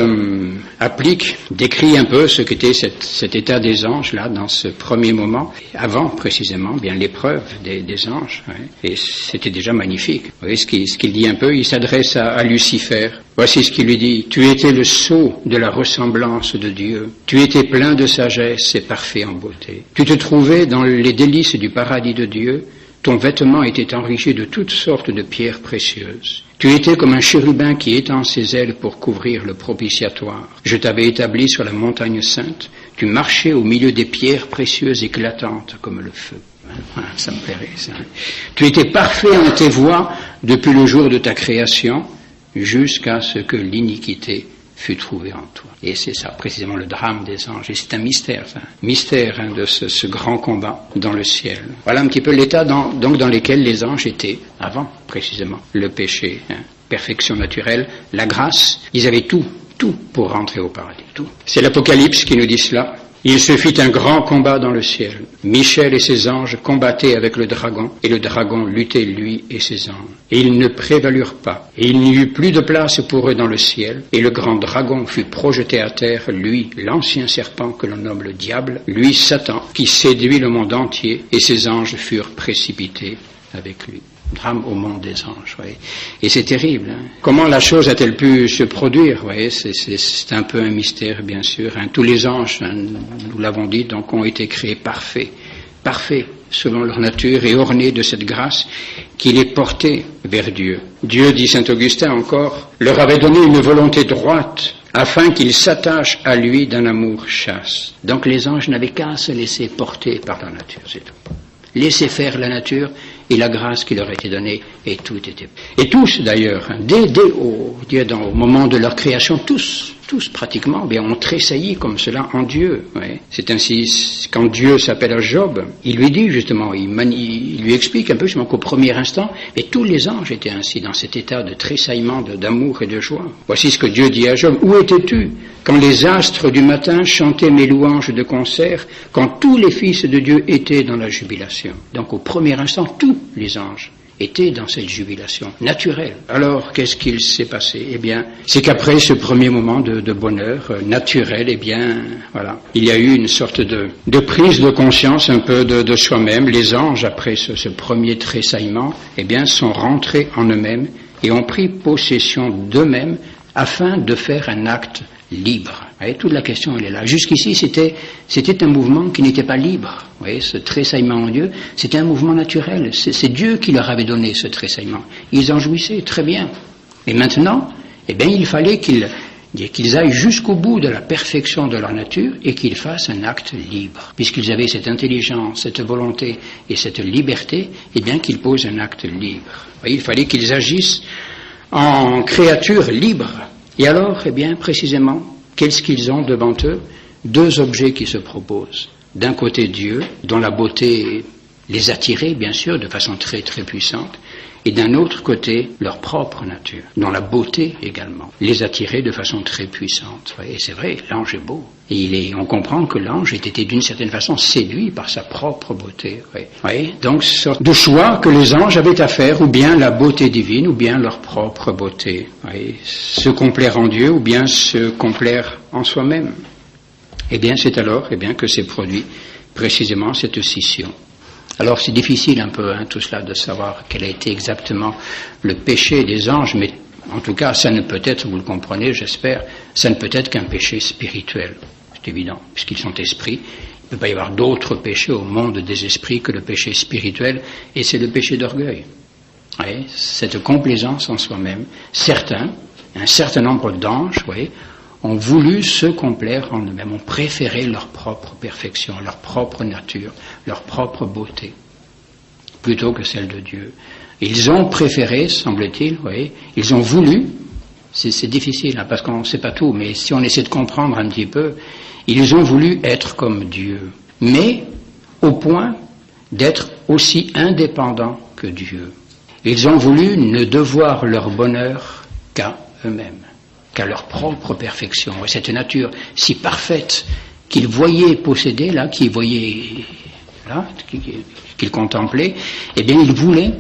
A: décrit un peu ce qu'était cet état des anges là, dans ce premier moment, avant précisément, l'épreuve des anges. Et c'était déjà magnifique. Vous voyez ce qu'il dit un peu, il s'adresse à Lucifer. Voici ce qu'il lui dit. Tu étais le sceau de la ressemblance de Dieu. Tu étais plein de sagesse et parfait en beauté. Tu te trouvais dans les délices du paradis de Dieu. Ton vêtement était enrichi de toutes sortes de pierres précieuses. Tu étais comme un chérubin qui étend ses ailes pour couvrir le propitiatoire. Je t'avais établi sur la montagne sainte. Tu marchais au milieu des pierres précieuses éclatantes comme le feu. Ça me plairait, ça. Tu étais parfait en tes voies depuis le jour de ta création, jusqu'à ce que l'iniquité fut trouvée en toi. Et c'est ça, précisément, le drame des anges. Et c'est un mystère, de ce grand combat dans le ciel. Voilà un petit peu l'état dans lequel les anges étaient, avant, précisément, le péché, perfection naturelle, la grâce. Ils avaient tout pour rentrer au paradis, tout. C'est l'Apocalypse qui nous dit cela. Il se fit un grand combat dans le ciel. Michel et ses anges combattaient avec le dragon, et le dragon luttait lui et ses anges. Et ils ne prévalurent pas, et il n'y eut plus de place pour eux dans le ciel, et le grand dragon fut projeté à terre, lui, l'ancien serpent que l'on nomme le diable, lui, Satan, qui séduit le monde entier, et ses anges furent précipités avec lui. Drame au monde des anges, voyez. Et c'est terrible. Comment la chose a-t-elle pu se produire, voyez. C'est un peu un mystère, bien sûr. Tous les anges, nous l'avons dit, donc ont été créés parfaits selon leur nature et ornés de cette grâce qui les portait vers Dieu. Dieu, dit saint Augustin encore, leur avait donné une volonté droite afin qu'ils s'attachent à lui d'un amour chaste. Donc les anges n'avaient qu'à se laisser porter par la nature, c'est tout. Laisser faire la nature et la grâce qui leur était donnée, et tout était. Et tous d'ailleurs, dès au moment de leur création, tous pratiquement, ont tressailli comme cela en Dieu. Ouais. C'est ainsi, quand Dieu s'appelle à Job, il lui dit justement, il lui explique un peu justement qu'au premier instant, et tous les anges étaient ainsi, dans cet état de tressaillement, d'amour et de joie. Voici ce que Dieu dit à Job, où étais-tu quand les astres du matin chantaient mes louanges de concert, quand tous les fils de Dieu étaient dans la jubilation. Donc au premier instant, tous les anges étaient dans cette jubilation naturelle. Alors, qu'est-ce qu'il s'est passé? C'est qu'après ce premier moment de bonheur naturel, voilà, il y a eu une sorte de prise de conscience un peu de soi-même. Les anges, après ce premier tressaillement, sont rentrés en eux-mêmes et ont pris possession d'eux-mêmes afin de faire un acte libre. Vous voyez, toute la question, elle est là. Jusqu'ici, c'était un mouvement qui n'était pas libre. Vous voyez, ce tressaillement en Dieu, c'était un mouvement naturel. C'est Dieu qui leur avait donné ce tressaillement. Ils en jouissaient très bien. Et maintenant, eh bien, il fallait qu'ils aillent jusqu'au bout de la perfection de leur nature et qu'ils fassent un acte libre. Puisqu'ils avaient cette intelligence, cette volonté et cette liberté, eh bien, qu'ils posent un acte libre. Vous voyez, il fallait qu'ils agissent en créatures libres. Et alors, eh bien, précisément, qu'est-ce qu'ils ont devant eux? Deux objets qui se proposent. D'un côté, Dieu, dont la beauté les attirait, bien sûr, de façon très, très puissante, et d'un autre côté, leur propre nature, dont la beauté également les attirait de façon très puissante. Et c'est vrai, l'ange est beau. Et on comprend que l'ange était d'une certaine façon séduit par sa propre beauté. Donc, ce sorte de choix que les anges avaient à faire, ou bien la beauté divine, ou bien leur propre beauté. Se complaire en Dieu, ou bien se complaire en soi-même. Eh bien, c'est alors que s'est produit précisément cette scission. Alors c'est difficile un peu tout cela de savoir quel a été exactement le péché des anges, mais en tout cas ça ne peut être, vous le comprenez j'espère, ça ne peut être qu'un péché spirituel, c'est évident, puisqu'ils sont esprits. Il ne peut pas y avoir d'autre péché au monde des esprits que le péché spirituel, et c'est le péché d'orgueil. Cette complaisance en soi-même, un certain nombre d'anges, ont voulu se complaire en eux-mêmes, ont préféré leur propre perfection, leur propre nature, leur propre beauté, plutôt que celle de Dieu. Ils ont préféré, semble-t-il, ils ont voulu, c'est difficile, parce qu'on ne sait pas tout, mais si on essaie de comprendre un petit peu, ils ont voulu être comme Dieu, mais au point d'être aussi indépendants que Dieu. Ils ont voulu ne devoir leur bonheur qu'à eux-mêmes, qu'à leur propre perfection. Et cette nature si parfaite qu'ils voyaient posséder, qu'ils contemplaient, eh bien ils voulaient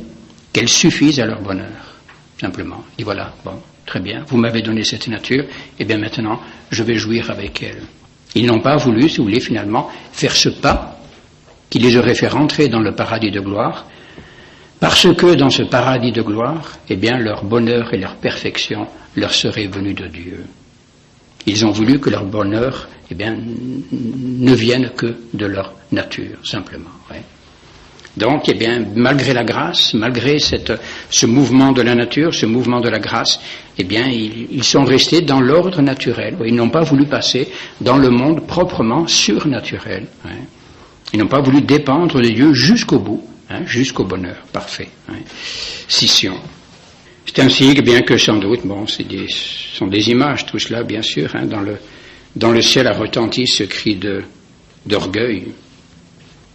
A: qu'elle suffise à leur bonheur, simplement. Et voilà, bon, très bien, vous m'avez donné cette nature, et bien maintenant je vais jouir avec elle. Ils n'ont pas voulu, si vous voulez, finalement, faire ce pas qui les aurait fait rentrer dans le paradis de gloire, parce que dans ce paradis de gloire, eh bien, leur bonheur et leur perfection leur seraient venus de Dieu. Ils ont voulu que leur bonheur, eh bien, ne vienne que de leur nature, simplement. Donc, eh bien, malgré la grâce, malgré ce mouvement de la nature, ce mouvement de la grâce, eh bien, ils sont restés dans l'ordre naturel. Ils n'ont pas voulu passer dans le monde proprement surnaturel. Ils n'ont pas voulu dépendre de Dieu jusqu'au bout. Jusqu'au bonheur parfait. Scission. C'est ainsi que sans doute, ce sont des images, tout cela, bien sûr, dans le ciel a retenti ce cri d'orgueil.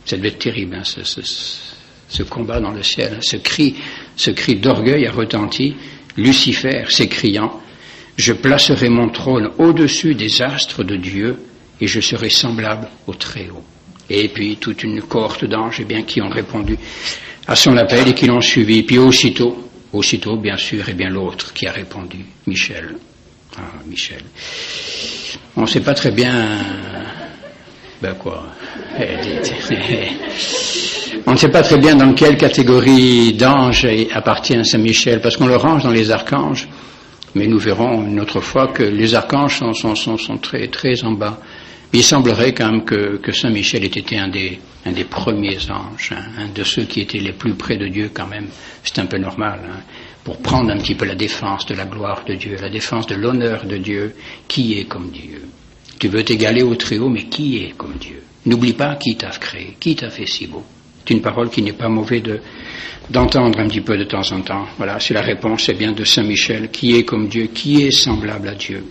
A: Ça devait être terrible, ce combat dans le ciel, ce cri d'orgueil a retenti, Lucifer s'écriant, « Je placerai mon trône au-dessus des astres de Dieu, et je serai semblable au Très-Haut. » Et puis toute une cohorte d'anges qui ont répondu à son appel et qui l'ont suivi. Puis aussitôt, bien sûr, l'autre qui a répondu, Michel. Michel. On ne sait pas très bien... On ne sait pas très bien dans quelle catégorie d'anges appartient Saint Michel, parce qu'on le range dans les archanges, mais nous verrons une autre fois que les archanges sont très, très en bas. Il semblerait quand même que Saint Michel ait été un des premiers anges, un de ceux qui étaient les plus près de Dieu quand même. C'est un peu normal, pour prendre un petit peu la défense de la gloire de Dieu, la défense de l'honneur de Dieu. Qui est comme Dieu? Tu veux t'égaler au Très-Haut, mais qui est comme Dieu? N'oublie pas qui t'a créé, qui t'a fait si beau. C'est une parole qui n'est pas mauvaise d'entendre un petit peu de temps en temps. Voilà, c'est la réponse, de Saint Michel. Qui est comme Dieu? Qui est semblable à Dieu?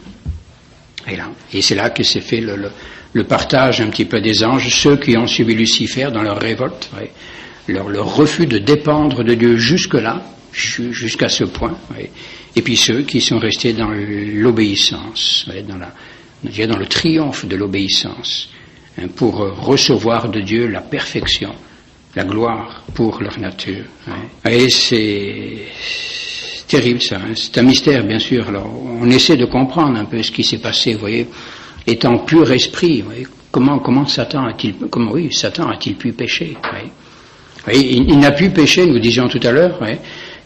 A: Et c'est là que s'est fait le partage un petit peu des anges, ceux qui ont suivi Lucifer dans leur révolte, leur refus de dépendre de Dieu jusque-là, jusqu'à ce point, et puis ceux qui sont restés dans l'obéissance, dans le triomphe de l'obéissance, pour recevoir de Dieu la perfection, la gloire pour leur nature. Et c'est terrible ça, c'est un mystère bien sûr. Alors on essaie de comprendre un peu ce qui s'est passé, vous voyez, étant pur esprit, vous voyez, comment Satan a-t-il pu pécher, vous voyez, il n'a pu pécher, nous disions tout à l'heure,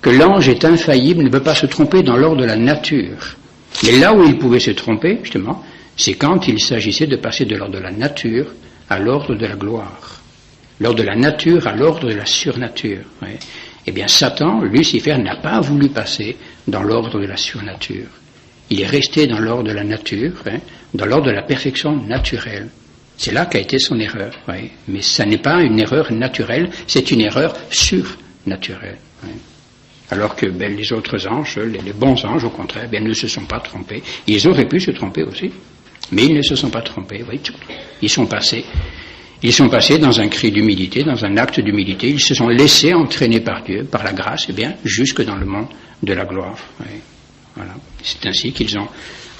A: que l'ange est infaillible, ne peut pas se tromper dans l'ordre de la nature. Mais là où il pouvait se tromper, justement, c'est quand il s'agissait de passer de l'ordre de la nature à l'ordre de la gloire, l'ordre de la nature à l'ordre de la surnature. Eh bien, Satan, Lucifer, n'a pas voulu passer dans l'ordre de la surnature. Il est resté dans l'ordre de la nature, dans l'ordre de la perfection naturelle. C'est là qu'a été son erreur. Mais ça n'est pas une erreur naturelle, c'est une erreur surnaturelle. Alors que les autres anges, les bons anges, au contraire, ne se sont pas trompés. Ils auraient pu se tromper aussi, mais ils ne se sont pas trompés. Ils sont passés dans un cri d'humilité, dans un acte d'humilité. Ils se sont laissés entraîner par Dieu, par la grâce, jusque dans le monde de la gloire. Voilà. C'est ainsi qu'ils ont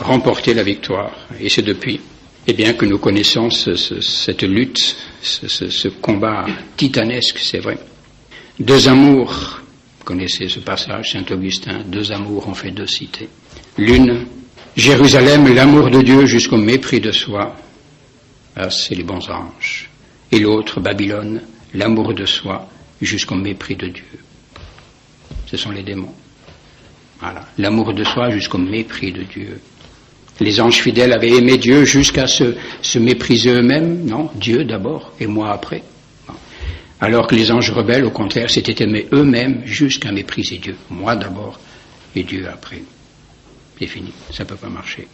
A: remporté la victoire. Et c'est depuis, que nous connaissons cette lutte, ce combat titanesque, c'est vrai. Deux amours, vous connaissez ce passage, Saint Augustin, deux amours ont fait deux cités. L'une, Jérusalem, l'amour de Dieu jusqu'au mépris de soi. Là, c'est les bons anges. Et l'autre, Babylone, l'amour de soi jusqu'au mépris de Dieu. Ce sont les démons. Voilà, l'amour de soi jusqu'au mépris de Dieu. Les anges fidèles avaient aimé Dieu jusqu'à se mépriser eux-mêmes, non, Dieu d'abord et moi après. Alors que les anges rebelles, au contraire, s'étaient aimés eux-mêmes jusqu'à mépriser Dieu. Moi d'abord et Dieu après. C'est fini, ça ne peut pas marcher.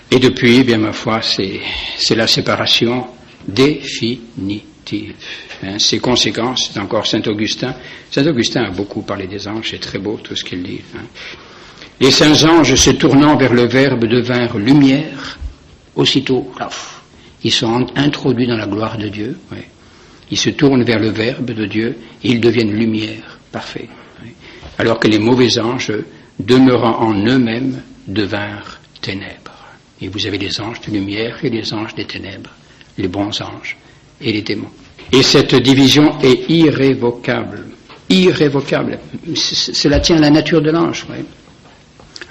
A: Et depuis, ma foi, c'est la séparation définitive. Ses conséquences, c'est encore Saint Augustin. Saint Augustin a beaucoup parlé des anges, c'est très beau tout ce qu'il dit. Les saints anges se tournant vers le Verbe devinrent lumière. Aussitôt, ils sont introduits dans la gloire de Dieu. Ils se tournent vers le Verbe de Dieu et ils deviennent lumière. Parfait. Alors que les mauvais anges, demeurant en eux-mêmes, devinrent ténèbres. Et vous avez les anges de lumière et les anges des ténèbres, les bons anges et les démons. Et cette division est irrévocable. Irrévocable. Cela tient à la nature de l'ange.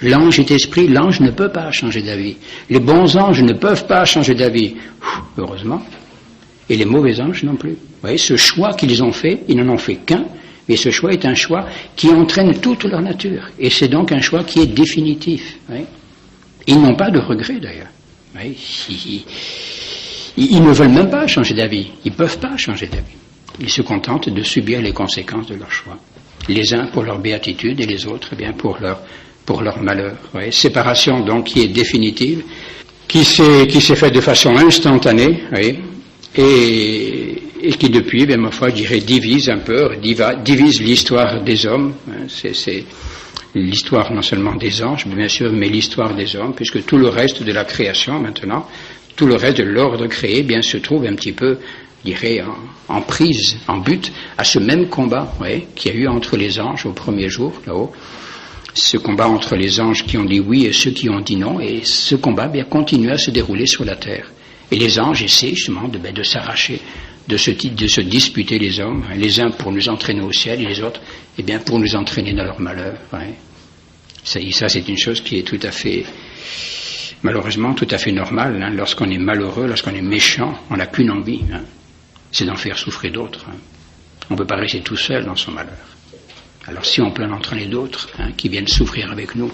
A: L'ange est esprit, l'ange ne peut pas changer d'avis. Les bons anges ne peuvent pas changer d'avis. Heureusement. Et les mauvais anges non plus. Vous voyez, ce choix qu'ils ont fait, ils n'en ont fait qu'un, mais ce choix est un choix qui entraîne toute leur nature. Et c'est donc un choix qui est définitif. Ils n'ont pas de regret d'ailleurs. Ils ne veulent même pas changer d'avis. Ils ne peuvent pas changer d'avis. Ils se contentent de subir les conséquences de leur choix. Les uns pour leur béatitude et les autres pour leur malheur. Séparation donc qui est définitive, qui s'est faite de façon instantanée, et qui depuis, ma foi, je dirais, divise un peu, divise l'histoire des hommes. C'est l'histoire non seulement des anges, bien sûr, mais l'histoire des hommes, puisque tout le reste de la création maintenant, tout le reste de l'ordre créé, se trouve un petit peu, je dirais, en prise, en but, à ce même combat, qu'il y a eu entre les anges au premier jour, là-haut. Ce combat entre les anges qui ont dit oui et ceux qui ont dit non, et ce combat continue à se dérouler sur la terre. Et les anges essaient justement de s'arracher, de se disputer les hommes, les uns pour nous entraîner au ciel et les autres, pour nous entraîner dans leur malheur. Ça, c'est une chose qui est tout à fait, malheureusement, tout à fait normale. Lorsqu'on est malheureux, lorsqu'on est méchant, on n'a qu'une envie, c'est d'en faire souffrir d'autres. On ne peut pas rester tout seul dans son malheur. Alors si on peut en entraîner d'autres, qui viennent souffrir avec nous,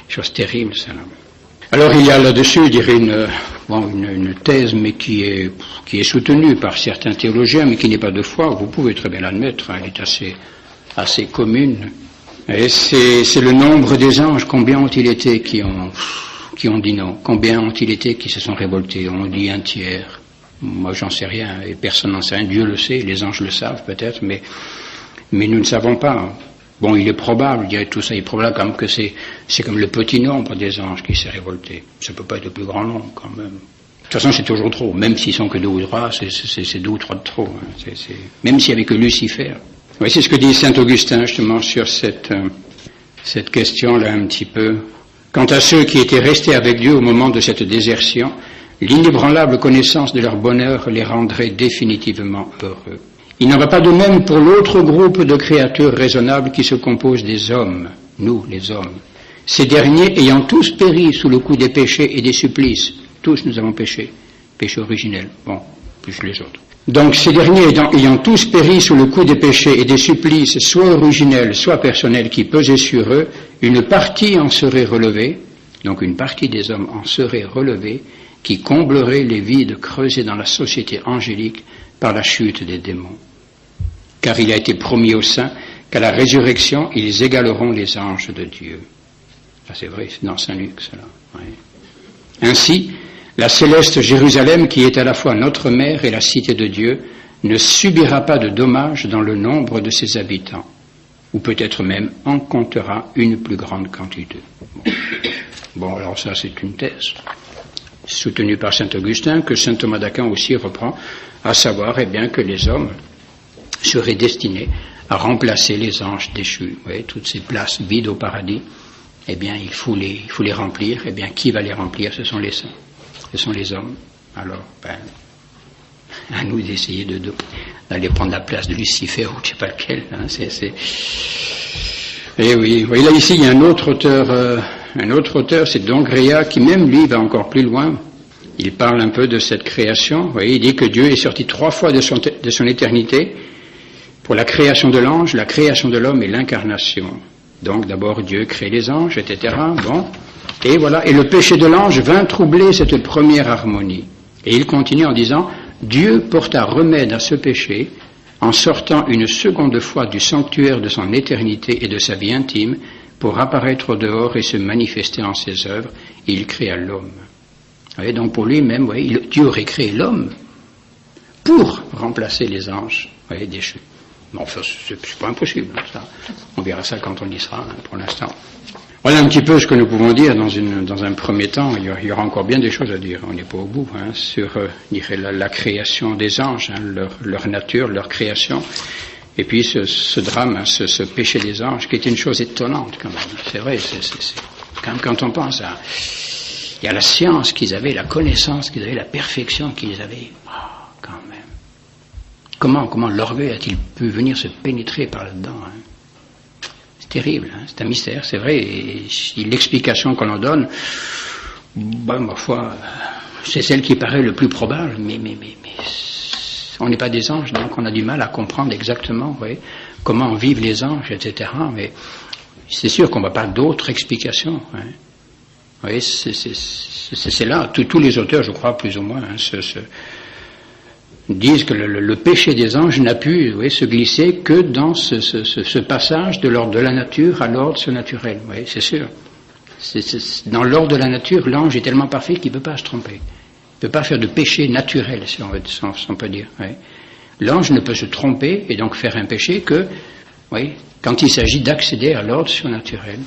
A: chose terrible, ça. Alors il y a là-dessus, je dirais, une thèse, mais qui est soutenue par certains théologiens, mais qui n'est pas de foi. Vous pouvez très bien l'admettre, elle est assez commune. Et c'est le nombre des anges. Combien ont-ils été qui ont dit non? Combien ont-ils été qui se sont révoltés? On dit un tiers. Moi, j'en sais rien, et personne n'en sait rien. Dieu le sait, les anges le savent peut-être, mais nous ne savons pas. Bon, il est probable, je dirais tout ça, il est probable quand même que c'est comme le petit nombre des anges qui s'est révolté. Ça ne peut pas être le plus grand nombre quand même. De toute façon, c'est toujours trop. Même s'ils sont que 2 ou 3, c'est 2 ou 3 de trop. Même s'il n'y avait que Lucifer. Oui, c'est ce que dit Saint Augustin justement sur cette question-là un petit peu. Quant à ceux qui étaient restés avec Dieu au moment de cette désertion, l'inébranlable connaissance de leur bonheur les rendrait définitivement heureux. Il n'en va pas de même pour l'autre groupe de créatures raisonnables qui se compose des hommes, nous les hommes. Ces derniers ayant tous péri sous le coup des péchés et des supplices. Tous nous avons péché, péché originel, plus les autres. Donc ces derniers ayant tous péri sous le coup des péchés et des supplices, soit originels, soit personnels, qui pesaient sur eux, une partie en serait relevée, donc une partie des hommes en serait relevée, qui comblerait les vides creusés dans la société angélique par la chute des démons. Car il a été promis aux saints qu'à la résurrection, ils égaleront les anges de Dieu. Ça c'est vrai, c'est dans Saint Luc, cela. Oui. Ainsi, la céleste Jérusalem, qui est à la fois notre mère et la cité de Dieu, ne subira pas de dommages dans le nombre de ses habitants, ou peut-être même en comptera une plus grande quantité. Bon, alors ça c'est une thèse, soutenue par saint Augustin, que saint Thomas d'Aquin aussi reprend, à savoir bien, que les hommes seraient destinés à remplacer les anges déchus. Vous voyez, toutes ces places vides au paradis, bien, il faut les remplir. Bien, qui va les remplir? Ce sont les saints, ce sont les hommes. Alors, à nous d'essayer d'aller prendre la place de Lucifer ou je ne sais pas lequel. Hein, Et oui, là ici, il y a un autre auteur, c'est D'Ongria, qui même lui va encore plus loin. Il parle un peu de cette création. Vous voyez, il dit que Dieu est sorti 3 fois de son éternité pour la création de l'ange, la création de l'homme et l'incarnation. Donc d'abord Dieu crée les anges, etc. Bon, et voilà. Et le péché de l'ange vint troubler cette première harmonie. Et il continue en disant: Dieu porta remède à ce péché en sortant une seconde fois du sanctuaire de son éternité et de sa vie intime pour apparaître au dehors et se manifester en ses œuvres. Et il créa l'homme. Vous voyez, donc pour lui-même, Dieu aurait créé l'homme pour remplacer les anges, déchus. Bon, enfin, c'est pas impossible, ça. On verra ça quand on y sera, pour l'instant. Voilà un petit peu ce que nous pouvons dire dans un premier temps. Il y aura encore bien des choses à dire, on n'est pas au bout, sur la création des anges, leur nature, leur création. Et puis ce drame, ce péché des anges, qui est une chose étonnante quand même. C'est vrai, quand on pense à... Il y a la science qu'ils avaient, la connaissance qu'ils avaient, la perfection qu'ils avaient. Oh, quand même. Comment l'orgueil a-t-il pu venir se pénétrer par là-dedans? C'est terrible, c'est un mystère, c'est vrai. Et l'explication qu'on en donne, ma foi, c'est celle qui paraît le plus probable, mais on n'est pas des anges, donc on a du mal à comprendre exactement comment vivent les anges, etc. Mais c'est sûr qu'on ne va pas d'autres explications. Oui, c'est là, tous les auteurs, je crois, plus ou moins, disent que le péché des anges n'a pu se glisser que dans ce passage de l'ordre de la nature à l'ordre surnaturel. Oui, c'est sûr. Dans l'ordre de la nature, l'ange est tellement parfait qu'il ne peut pas se tromper. Il ne peut pas faire de péché naturel, si on peut dire. Oui. L'ange ne peut se tromper et donc faire un péché que quand il s'agit d'accéder à l'ordre surnaturel.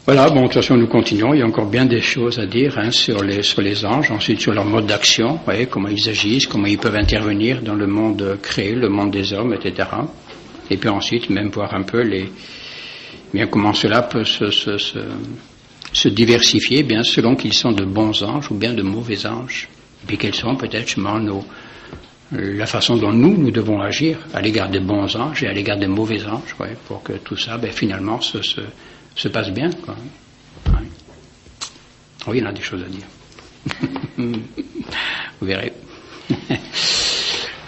A: Voilà, bon, de toute façon, nous continuons. Il y a encore bien des choses à dire sur les anges, ensuite sur leur mode d'action, comment ils agissent, comment ils peuvent intervenir dans le monde créé, le monde des hommes, etc. Et puis ensuite, même voir un peu comment cela peut se diversifier, bien selon qu'ils sont de bons anges ou bien de mauvais anges. Et puis quelles sont peut-être la façon dont nous devons agir à l'égard des bons anges et à l'égard des mauvais anges, pour que tout ça, finalement, se passe bien, quoi. Oui, il y en a des choses à dire. Vous verrez.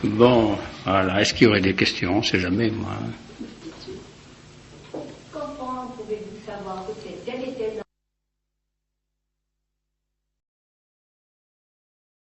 A: Bon, voilà. Est-ce qu'il y aurait des questions? On ne sait jamais, moi.
B: Comment pouvez-vous savoir que c'est tel et tel